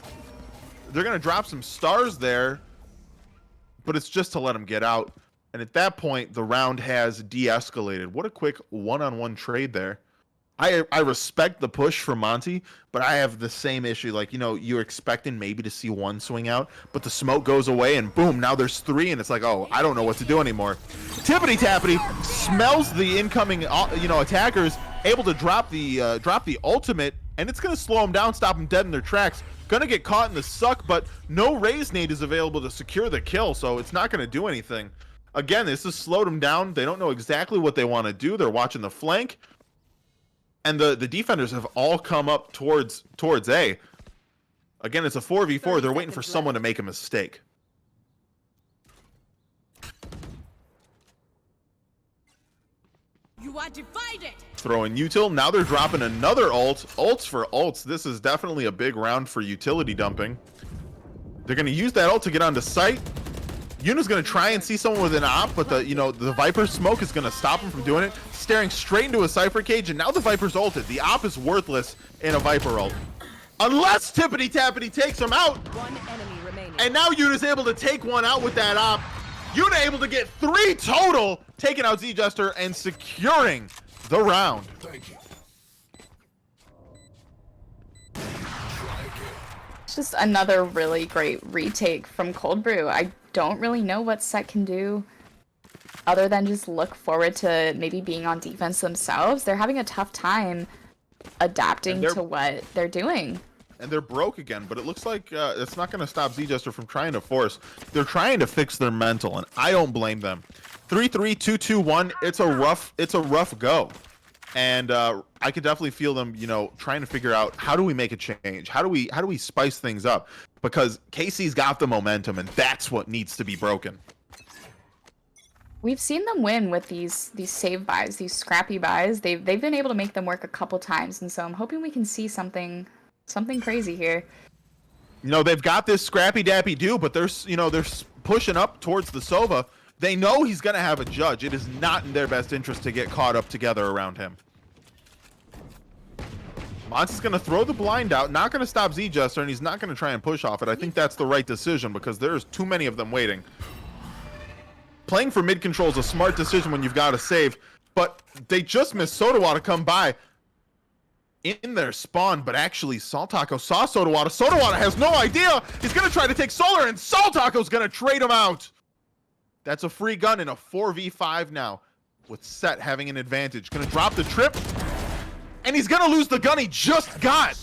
They're going to drop some stars there, but it's just to let him get out. And at that point, the round has de-escalated. What a quick one-on-one trade there. I respect the push from Monty, but I have the same issue. Like, you know, you're expecting maybe to see one swing out, but the smoke goes away, and boom, now there's three, and it's like, oh, I don't know what to do anymore. Tippity Tappity smells the incoming, you know, attackers, able to drop the ultimate, and it's going to slow them down, stop them dead in their tracks. Gonna get caught in the suck, but no raise nade is available to secure the kill, so it's not gonna do anything. Again, this has slowed them down. They don't know exactly what they want to do. They're watching the flank, and the defenders have all come up towards A. Again, it's a 4v4. They're waiting for someone to make a mistake. You are divided. Throwing util. Now they're dropping another ult. Ults for ults. This is definitely a big round for utility dumping. They're going to use that ult to get onto site. Yuna's going to try and see someone with an op, but the Viper smoke is going to stop him from doing it. Staring straight into a Cypher cage, and now the Viper's ulted. The op is worthless in a Viper ult. Unless Tippity Tappity takes him out. One enemy remaining. And now Yuna's able to take one out with that op. Yuna able to get 3 total, taking out Z-Jester and securing the round. Thank you. It's just another really great retake from Cold Brew. I don't really know what Set can do other than just look forward to maybe being on defense themselves. They're having a tough time adapting to what they're doing. And they're broke again, but it looks like it's not going to stop Z-Jester from trying to force. They're trying to fix their mental, and I don't blame them. 3-3, 2-2-1. It's a rough go, and I could definitely feel them, you know, trying to figure out how do we make a change, how do we spice things up, because KC's got the momentum, and that's what needs to be broken. We've seen them win with these save buys, these scrappy buys. They've been able to make them work a couple times, and so I'm hoping we can see something crazy here. You know, they've got this scrappy dappy do, but they're pushing up towards the Sova. They know he's going to have a judge. It is not in their best interest to get caught up together around him. Monty's going to throw the blind out, not going to stop Z-Jester, and he's not going to try and push off it. I think that's the right decision because there's too many of them waiting. Playing for mid control is a smart decision when you've got to save, but they just missed Sodawa to come by in their spawn, but actually Saltaco saw Sodawa. Sodawa has no idea. He's going to try to take Solar, and Saltaco's going to trade him out. That's a free gun in a 4v5 now, with Set having an advantage. Going to drop the trip, and he's going to lose the gun he just got.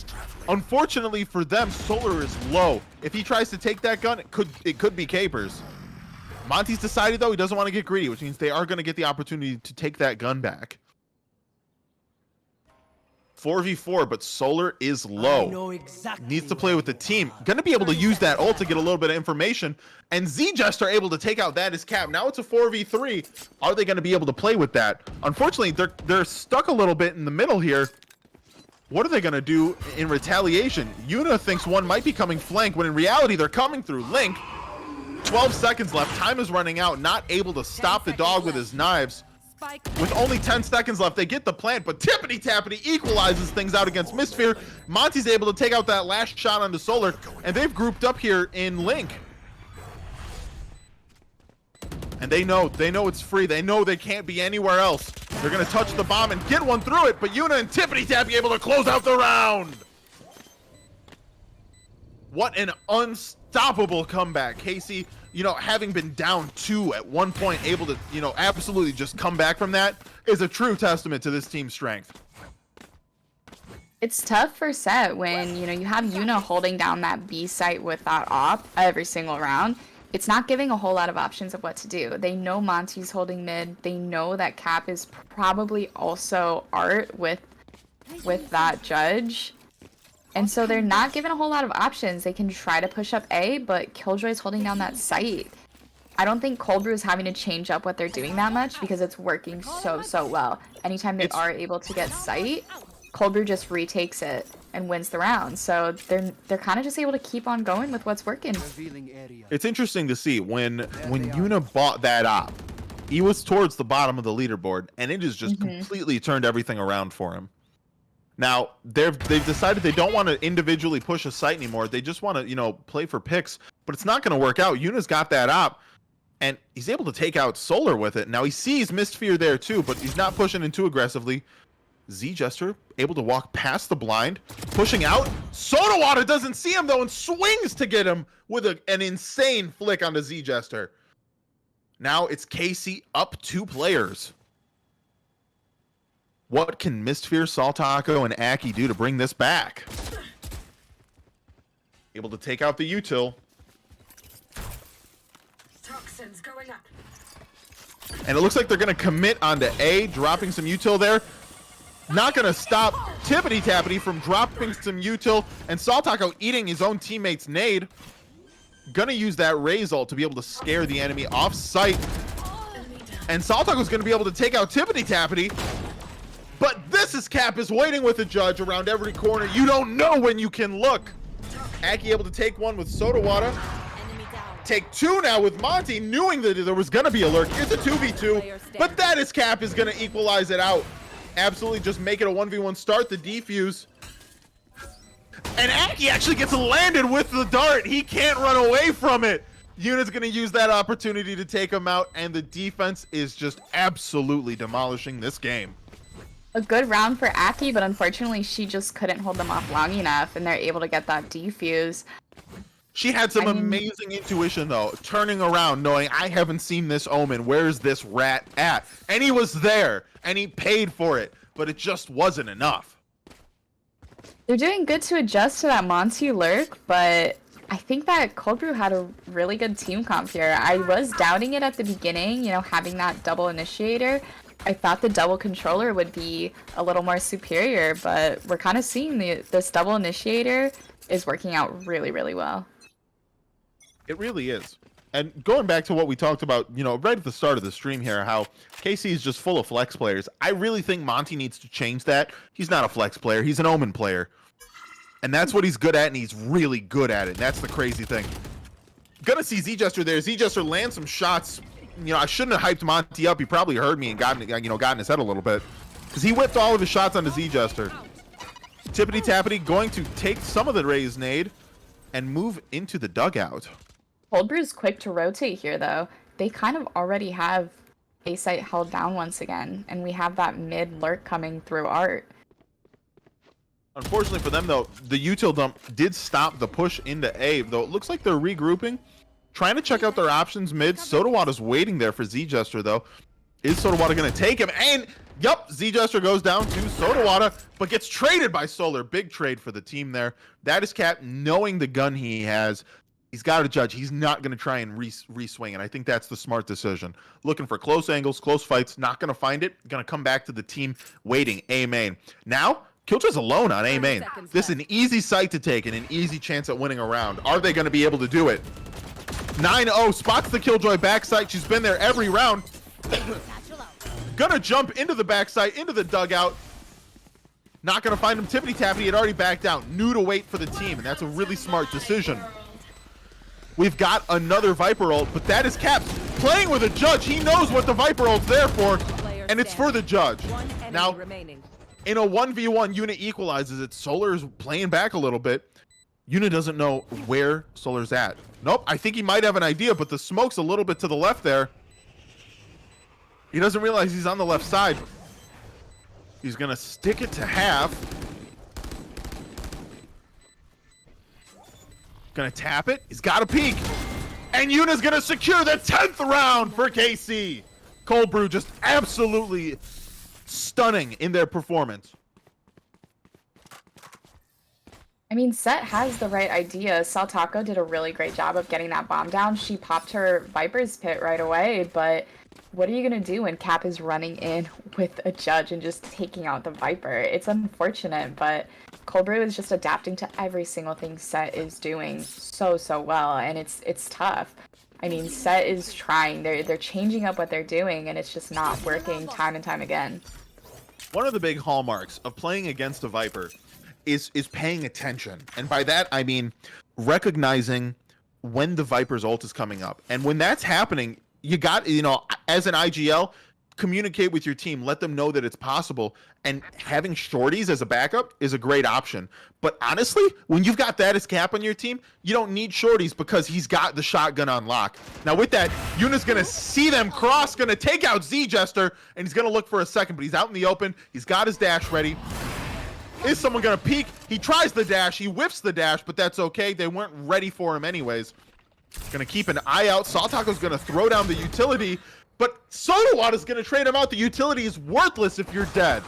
Unfortunately for them, Solar is low. If he tries to take that gun, it could be Capers. Monty's decided, though, he doesn't want to get greedy, which means they are going to get the opportunity to take that gun back. 4v4, but Solar is low. Needs to play with the team. Gonna be able to use that ult to get a little bit of information. And Z-Jester able to take out that is Cap. Now it's a 4v3. Are they gonna be able to play with that? Unfortunately, they're stuck a little bit in the middle here. What are they gonna do in retaliation? Yuna thinks one might be coming flank, when in reality they're coming through Link. 12 seconds left. Time is running out. Not able to stop the dog with his knives. With only 10 seconds left, they get the plant, but Tippity Tappity equalizes things out against Misfear. Monty's able to take out that last shot onto Solar, and they've grouped up here in Link. And they know it's free. They know they can't be anywhere else. They're going to touch the bomb and get one through it, but Yuna and Tippity Tappy able to close out the round. What an unstoppable comeback. Casey, you know, having been down 2 at one point, able to, you know, absolutely just come back from that is a true testament to this team's strength. It's tough for Set when, you know, you have Yuna holding down that B site with that op every single round. It's not giving a whole lot of options of what to do. They know Monty's holding mid. They know that Cap is probably also Art with that Judge. And so they're not given a whole lot of options. They can try to push up A, but Killjoy's holding down that site. I don't think Cold Brew is having to change up what they're doing that much because it's working so well. Anytime they are able to get site, Cold Brew just retakes it and wins the round. So they're kind of just able to keep on going with what's working. It's interesting to see when Yuna bought that op, he was towards the bottom of the leaderboard, and it has just completely turned everything around for him. Now they've decided they don't want to individually push a site anymore. They just want to, you know, play for picks, but it's not going to work out. Yuna's got that op, and he's able to take out Solar with it. Now he sees Mistfear there too, but he's not pushing in too aggressively. Z Jester able to walk past the blind, pushing out. Soda Water doesn't see him though and swings to get him with an insane flick onto Z Jester. Now it's Casey up 2 players. What can Mistfear, Saltaco, and Aki do to bring this back? Able to take out the util. Toxins going up. And it looks like they're going to commit onto A, dropping some util there. Not going to stop Tippity Tappity from dropping some util, and Saltaco eating his own teammate's nade. Gonna use that Raze ult to be able to scare the enemy off site. And Saltaco's going to be able to take out Tippity Tappity. But this is Cap is waiting with a Judge around every corner. You don't know when you can look. Aki able to take one with Soda Water. Take 2 now with Monty, knowing that there was going to be a lurk. It's a 2v2, but that is Cap is going to equalize it out. Absolutely just make it a 1v1 start, the defuse. And Aki actually gets landed with the dart. He can't run away from it. Yuna's going to use that opportunity to take him out, and the defense is just absolutely demolishing this game. A good round for Aki, but unfortunately she just couldn't hold them off long enough, and they're able to get that defuse. She had some amazing intuition, though, turning around, knowing, I haven't seen this Omen. Where's this rat at? And he was there, and he paid for it, but it just wasn't enough. They're doing good to adjust to that Monty lurk, but I think that Cold Brew had a really good team comp here. I was doubting it at the beginning, you know, having that double initiator. I thought the double controller would be a little more superior, but we're kind of seeing this double initiator is working out really well. It really is. And going back to what we talked about, you know, right at the start of the stream here, how KC is just full of flex players. I really think Monty needs to change that. He's not a flex player. He's an Omen player. And that's what he's good at, and he's really good at it. That's the crazy thing. Gonna see Z-Jester there. Z-Jester lands some shots. You know, I shouldn't have hyped Monty up. He probably heard me and got in his head a little bit. Because he whipped all of his shots onto Z-Jester. Tippity Tappity going to take some of the Raze nade and move into the dugout. Cold Brew's quick to rotate here, though. They kind of already have A site held down once again, and we have that mid lurk coming through Art. Unfortunately for them, though, the util dump did stop the push into A, though it looks like they're regrouping. Trying to check out their options mid. Sodawada's waiting there for Z-Jester, though. Is Sodawada going to take him? And, yup, Z-Jester goes down to Sodawada, but gets traded by Solar. Big trade for the team there. That is Cap knowing the gun he has. He's got to judge. He's not going to try and re-swing it. I think that's the smart decision. Looking for close angles, close fights. Not going to find it. Going to come back to the team waiting. A main. Now, Killjoy's alone on A main. This is an easy site to take and an easy chance at winning a round. Are they going to be able to do it? 9-0 spots the Killjoy backside. She's been there every round. Gonna jump into the backside, into the dugout. Not gonna find him. Tippity Tappity had already backed out. Knew to wait for the team, and that's a really smart decision. We've got another Viper ult, but that is Cap playing with a Judge. He knows what the Viper ult's there for, and it's for the Judge. Now, in a 1v1, Yuna equalizes it. Solar is playing back a little bit. Yuna doesn't know where Solar's at. Nope, I think he might have an idea, but the smoke's a little bit to the left there. He doesn't realize he's on the left side. He's gonna stick it to half. Gonna tap it. He's got a peek. And Yuna's gonna secure the 10th round for KC. Cold Brew just absolutely stunning in their performance. I mean, Set has the right idea. Saltaco did a really great job of getting that bomb down. She popped her Viper's Pit right away, but what are you going to do when Cap is running in with a Judge and just taking out the Viper? It's unfortunate, but Cold Brew is just adapting to every single thing Set is doing so well, and it's tough. I mean, Set is trying. They're changing up what they're doing, and it's just not working time and time again. One of the big hallmarks of playing against a Viper is paying attention. And by that, I mean recognizing when the Viper's ult is coming up. And when that's happening, you got, you know, as an IGL, communicate with your team, let them know that it's possible. And having shorties as a backup is a great option. But honestly, when you've got that as Cap on your team, you don't need shorties because he's got the shotgun on lock. Now with that, Yuna's going to see them cross, going to take out Z-Jester, and he's going to look for a second, but he's out in the open. He's got his dash ready. Is someone going to peek? He tries the dash. He whiffs the dash, but that's okay. They weren't ready for him anyways. Going to keep an eye out. Saltaco's going to throw down the utility, but Sodawad is going to trade him out. The utility is worthless if you're dead.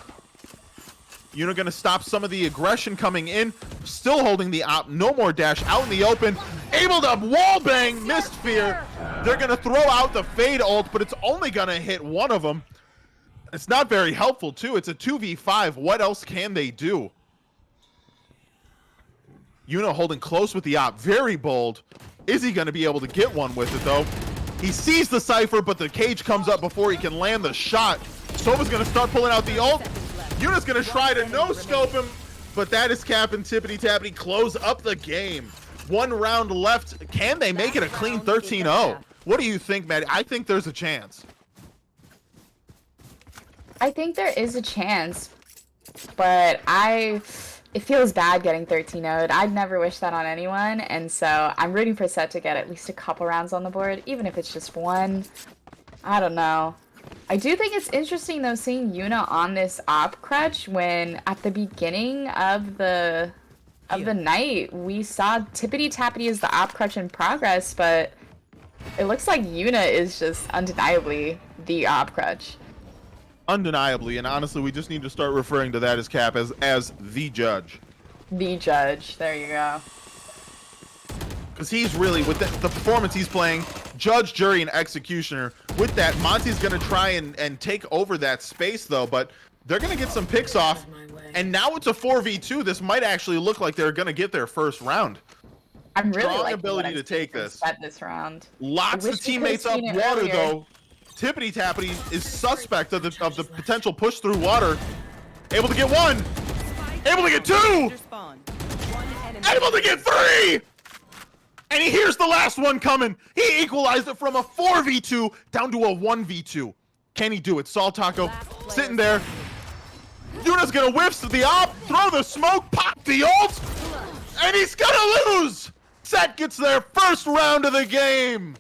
Yuna going to stop some of the aggression coming in. Still holding the op. No more dash. Out in the open. Able to wallbang. Missed fear. They're going to throw out the Fade ult, but it's only going to hit one of them. It's not very helpful, too. It's a 2v5. What else can they do? Yuna holding close with the op. Very bold. Is he going to be able to get one with it, though? He sees the Cypher, but the cage comes up before he can land the shot. Sova's going to start pulling out the ult. Yuna's going to try to no-scope him, but that is Cap and Tippity Tappity close up the game. 1 round left. Can they make it a clean 13-0? What do you think, Maddie? I think there's a chance. I think there is a chance, but it feels bad getting 13-0'd. I'd never wish that on anyone, and so I'm rooting for Set to get at least a couple rounds on the board, even if it's just one. I don't know. I do think it's interesting, though, seeing Yuna on this op crutch when at the beginning of the night, we saw Tippity Tappity as the op crutch in progress, but it looks like Yuna is just undeniably the op crutch. Undeniably, and honestly, we just need to start referring to that as Cap as the judge. The judge. There you go. Because he's really, with the performance he's playing, judge, jury, and executioner. With that, Monty's going to try and take over that space, though, but they're going to get some picks off. And now it's a 4v2. This might actually look like they're going to get their first round. I'm really Strong liking ability to take this round. Locks the teammates up water, though. Tippity Tappity is suspect of the potential push through water. Able to get one. Able to get two. Able to get three. And he hears the last one coming. He equalized it from a 4v2 down to a 1v2. Can he do it? Saltaco sitting there. Yuna's gonna whiff the op, throw the smoke, pop the ult, and he's gonna lose. Set gets their first round of the game.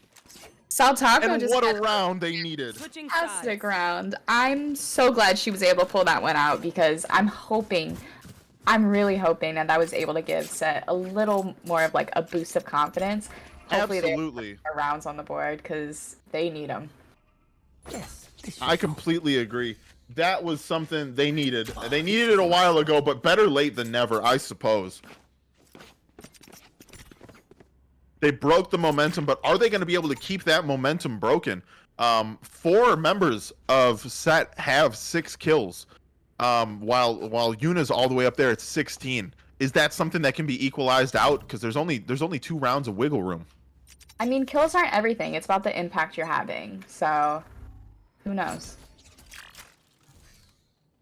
Saltaco And just what had a round they needed. fantastic round. I'm so glad she was able to pull that one out because I'm really hoping that was able to give Set a little more of like a boost of confidence. Hopefully Absolutely. they rounds on the board because they need them. Yes. I completely agree. That was something they needed. They needed it a while ago, but better late than never, I suppose. They broke the momentum, but are they going to be able to keep that momentum broken? 4 members of Set have 6 kills, while Yuna's all the way up there at 16. Is that something that can be equalized out? Because there's only 2 rounds of wiggle room. I mean, kills aren't everything. It's about the impact you're having. So, who knows?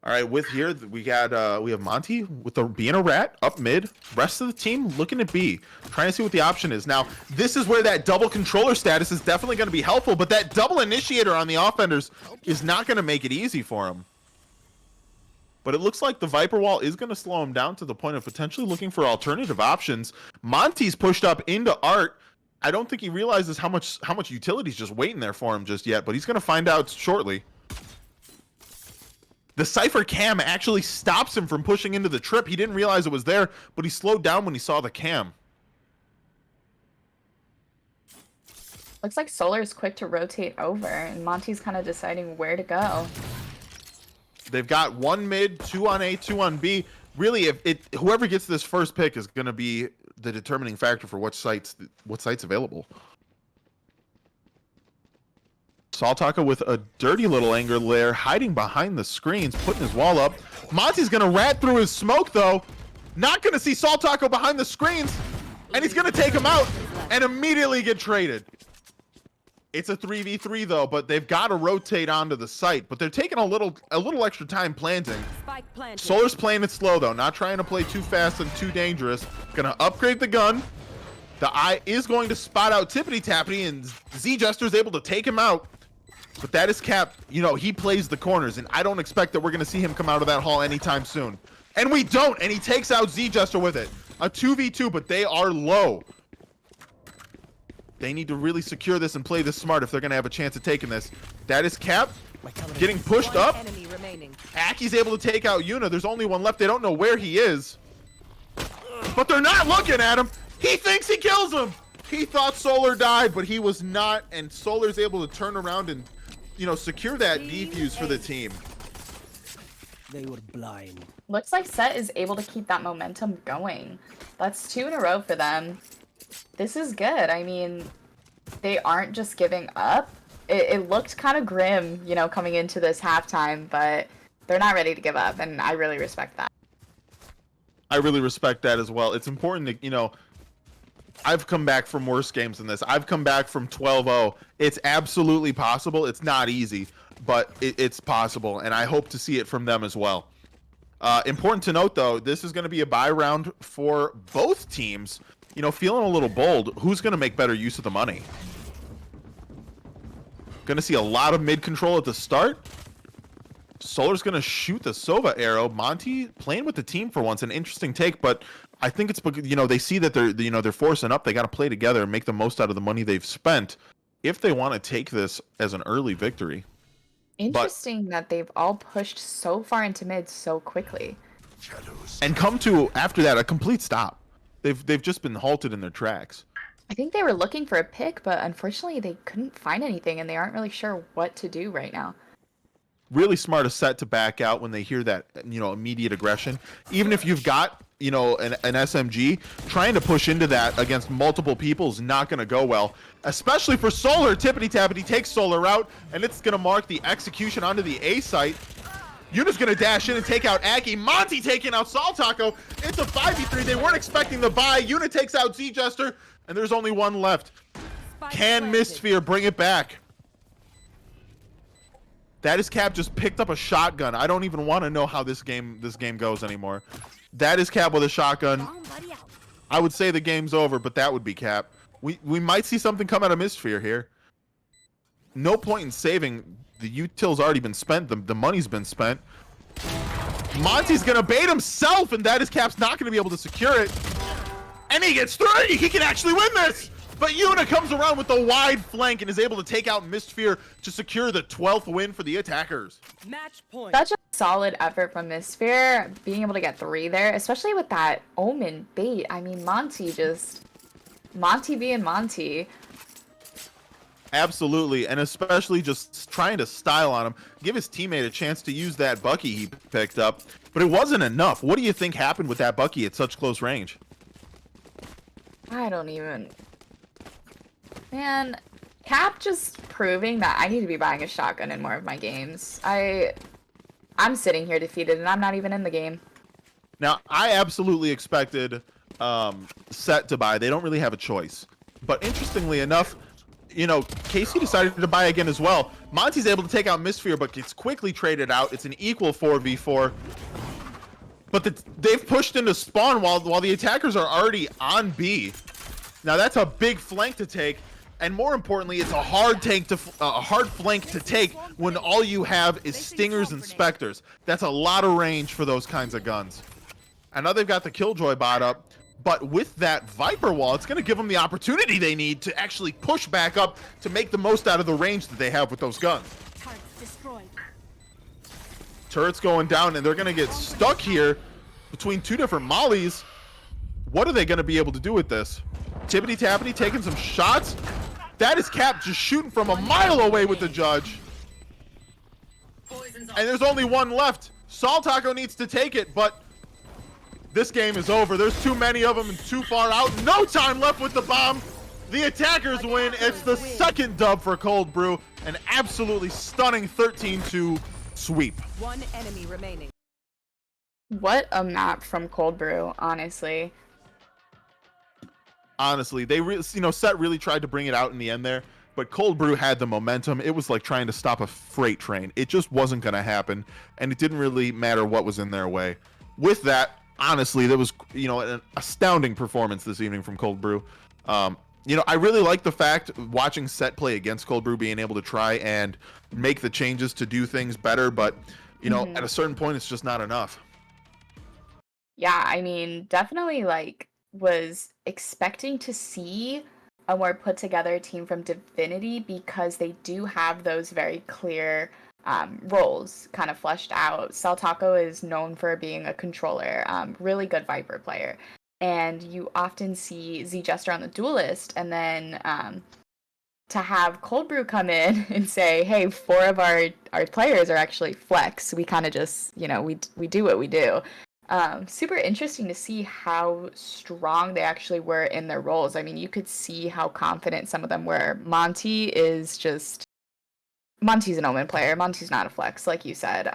All right, with here we have Monty with being a rat up mid. Rest of the team looking at B, trying to see what the option is. Now, this is where that double controller status is definitely going to be helpful, but that double initiator on the offenders is not going to make it easy for him. But it looks like the Viper wall is going to slow him down to the point of potentially looking for alternative options. Monty's pushed up into Art. I don't think he realizes how much utility's just waiting there for him just yet, but he's going to find out shortly. The Cypher cam actually stops him from pushing into the trip. He didn't realize it was there, but he slowed down when he saw the cam. Looks like Solar's quick to rotate over, and Monty's kind of deciding where to go. They've got 1 mid, 2 on A, 2 on B. Really, whoever gets this first pick is going to be the determining factor for what site's available. Saltaka with a dirty little angle there, hiding behind the screens, putting his wall up. Monty's going to rat through his smoke, though. Not going to see Saltaka behind the screens, and he's going to take him out and immediately get traded. It's a 3v3 though, but they've got to rotate onto the site. But they're taking a little extra time planting. Solar's playing it slow though, not trying to play too fast and too dangerous. Gonna upgrade the gun. The eye is going to spot out Tippity Tappity, and Z Jester's able to take him out. But that is Cap. You know, he plays the corners, and I don't expect that we're gonna see him come out of that hall anytime soon. And we don't, and he takes out Z Jester with it. A 2v2, but they are low. They need to really secure this and play this smart if they're going to have a chance of taking this. That is Cap getting pushed up. Aki's able to take out Yuna. There's only one left. They don't know where he is. But they're not looking at him. He thinks he kills him. He thought Solar died, but he was not. And Solar's able to turn around and, you know, secure that defuse for the team. They were blind. Looks like Set is able to keep that momentum going. That's 2 in a row for them. This is good. I mean, they aren't just giving up. It looked kind of grim, you know, coming into this halftime, but they're not ready to give up, and I really respect that. I really respect that as well. It's important to, you know, I've come back from worse games than this. I've come back from 12-0. It's absolutely possible. It's not easy, but it's possible, and I hope to see it from them as well. Important to note, though, this is going to be a bye round for both teams. You know, feeling a little bold, who's going to make better use of the money? Going to see a lot of mid control at the start. Solar's going to shoot the Sova arrow. Monty playing with the team for once, an interesting take, but I think it's because, you know, they see that they're forcing up. They got to play together and make the most out of the money they've spent if they want to take this as an early victory. Interesting that they've all pushed so far into mid so quickly. And come to, after that, a complete stop. They've just been halted in their tracks. I think they were looking for a pick, but unfortunately they couldn't find anything, and they aren't really sure what to do right now. Really smart a set to back out when they hear that, you know, immediate aggression. Even if you've got, you know, an SMG, trying to push into that against multiple people is not going to go well. Especially for Solar. Tippity Tappity takes Solar out, and it's going to mark the execution onto the A site. Yuna's going to dash in and take out Aki. Monty taking out Saltaka. It's a 5v3. They weren't expecting the buy. Yuna takes out Z Jester, and there's only one left. Can Mistsphere bring it back? That is Cap just picked up a shotgun. I don't even want to know how this game goes anymore. That is Cap with a shotgun. I would say the game's over, but that would be Cap. We might see something come out of Mistsphere here. No point in saving. The util's already been spent. The money's been spent. Monty's gonna bait himself, and that is Cap's not gonna be able to secure it. And he gets 3. He can actually win this. But Yuna comes around with the wide flank and is able to take out Mistsphere to secure the 12th win for the attackers. Match point. Such a solid effort from Mistsphere, being able to get 3 there, especially with that Omen bait. I mean, Monty being Monty. Absolutely, and especially just trying to style on him, give his teammate a chance to use that Bucky he picked up. But it wasn't enough. What do you think happened with that Bucky at such close range? I don't even... Man, Cap just proving that I need to be buying a shotgun in more of my games. I'm sitting here defeated, and I'm not even in the game. Now, I absolutely expected Set to buy. They don't really have a choice. But interestingly enough, you know, Casey decided to buy again as well. Monty's able to take out Mistsphere, but gets quickly traded out. It's an equal 4v4. But they've pushed into spawn while the attackers are already on B. Now that's a big flank to take, and more importantly, it's a hard flank to take when all you have is Stingers and Spectres. That's a lot of range for those kinds of guns. I know they've got the Killjoy bot up, but with that Viper wall, it's going to give them the opportunity they need to actually push back up to make the most out of the range that they have with those guns. Turret's going down, and they're going to get stuck here between 2 different mollies. What are they going to be able to do with this? Tippity Tappity taking some shots. That is Cap just shooting from a mile away with the judge. Poison's And there's only one left. Salt Taco needs to take it, but this game is over. There's too many of them and too far out. No time left with the bomb. The attackers win. It's the second dub for Cold Brew. An absolutely stunning 13-2 sweep. One enemy remaining. What a map from Cold Brew, honestly. Honestly, they Set really tried to bring it out in the end there, but Cold Brew had the momentum. It was like trying to stop a freight train. It just wasn't going to happen, and it didn't really matter what was in their way. With that, honestly, there was an astounding performance this evening from Cold Brew. I really like the fact watching Set play against Cold Brew, being able to try and make the changes to do things better, but at a certain point, it's just not enough. Yeah, I mean, definitely was expecting to see a more put together team from Divinity because they do have those very clear roles kind of fleshed out. Saltaco is known for being a controller, really good Viper player. And you often see Z Jester on the Duelist, and then to have Cold Brew come in and say, hey, 4 of our players are actually flex. We kind of just, we do what we do. Super interesting to see how strong they actually were in their roles. I mean, you could see how confident some of them were. Monty's an Omen player. Monty's not a flex, like you said.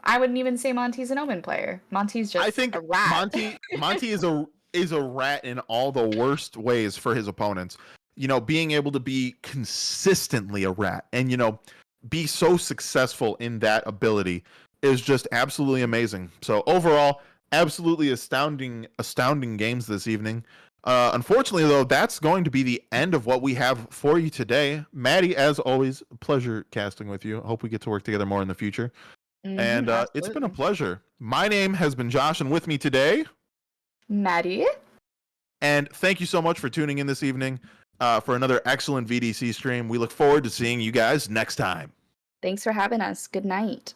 I wouldn't even say Monty's an Omen player. Monty's just a rat. Monty is a rat in all the worst ways for his opponents. Being able to be consistently a rat and be so successful in that ability is just absolutely amazing. So overall, absolutely astounding games this evening. Unfortunately, though, that's going to be the end of what we have for you today. Maddie, as always, pleasure casting with you. Hope we get to work together more in the future. And it's been a pleasure. My name has been Josh, and with me today, Maddie. And thank you so much for tuning in this evening for another excellent VDC stream. We look forward to seeing you guys next time. Thanks for having us. Good night.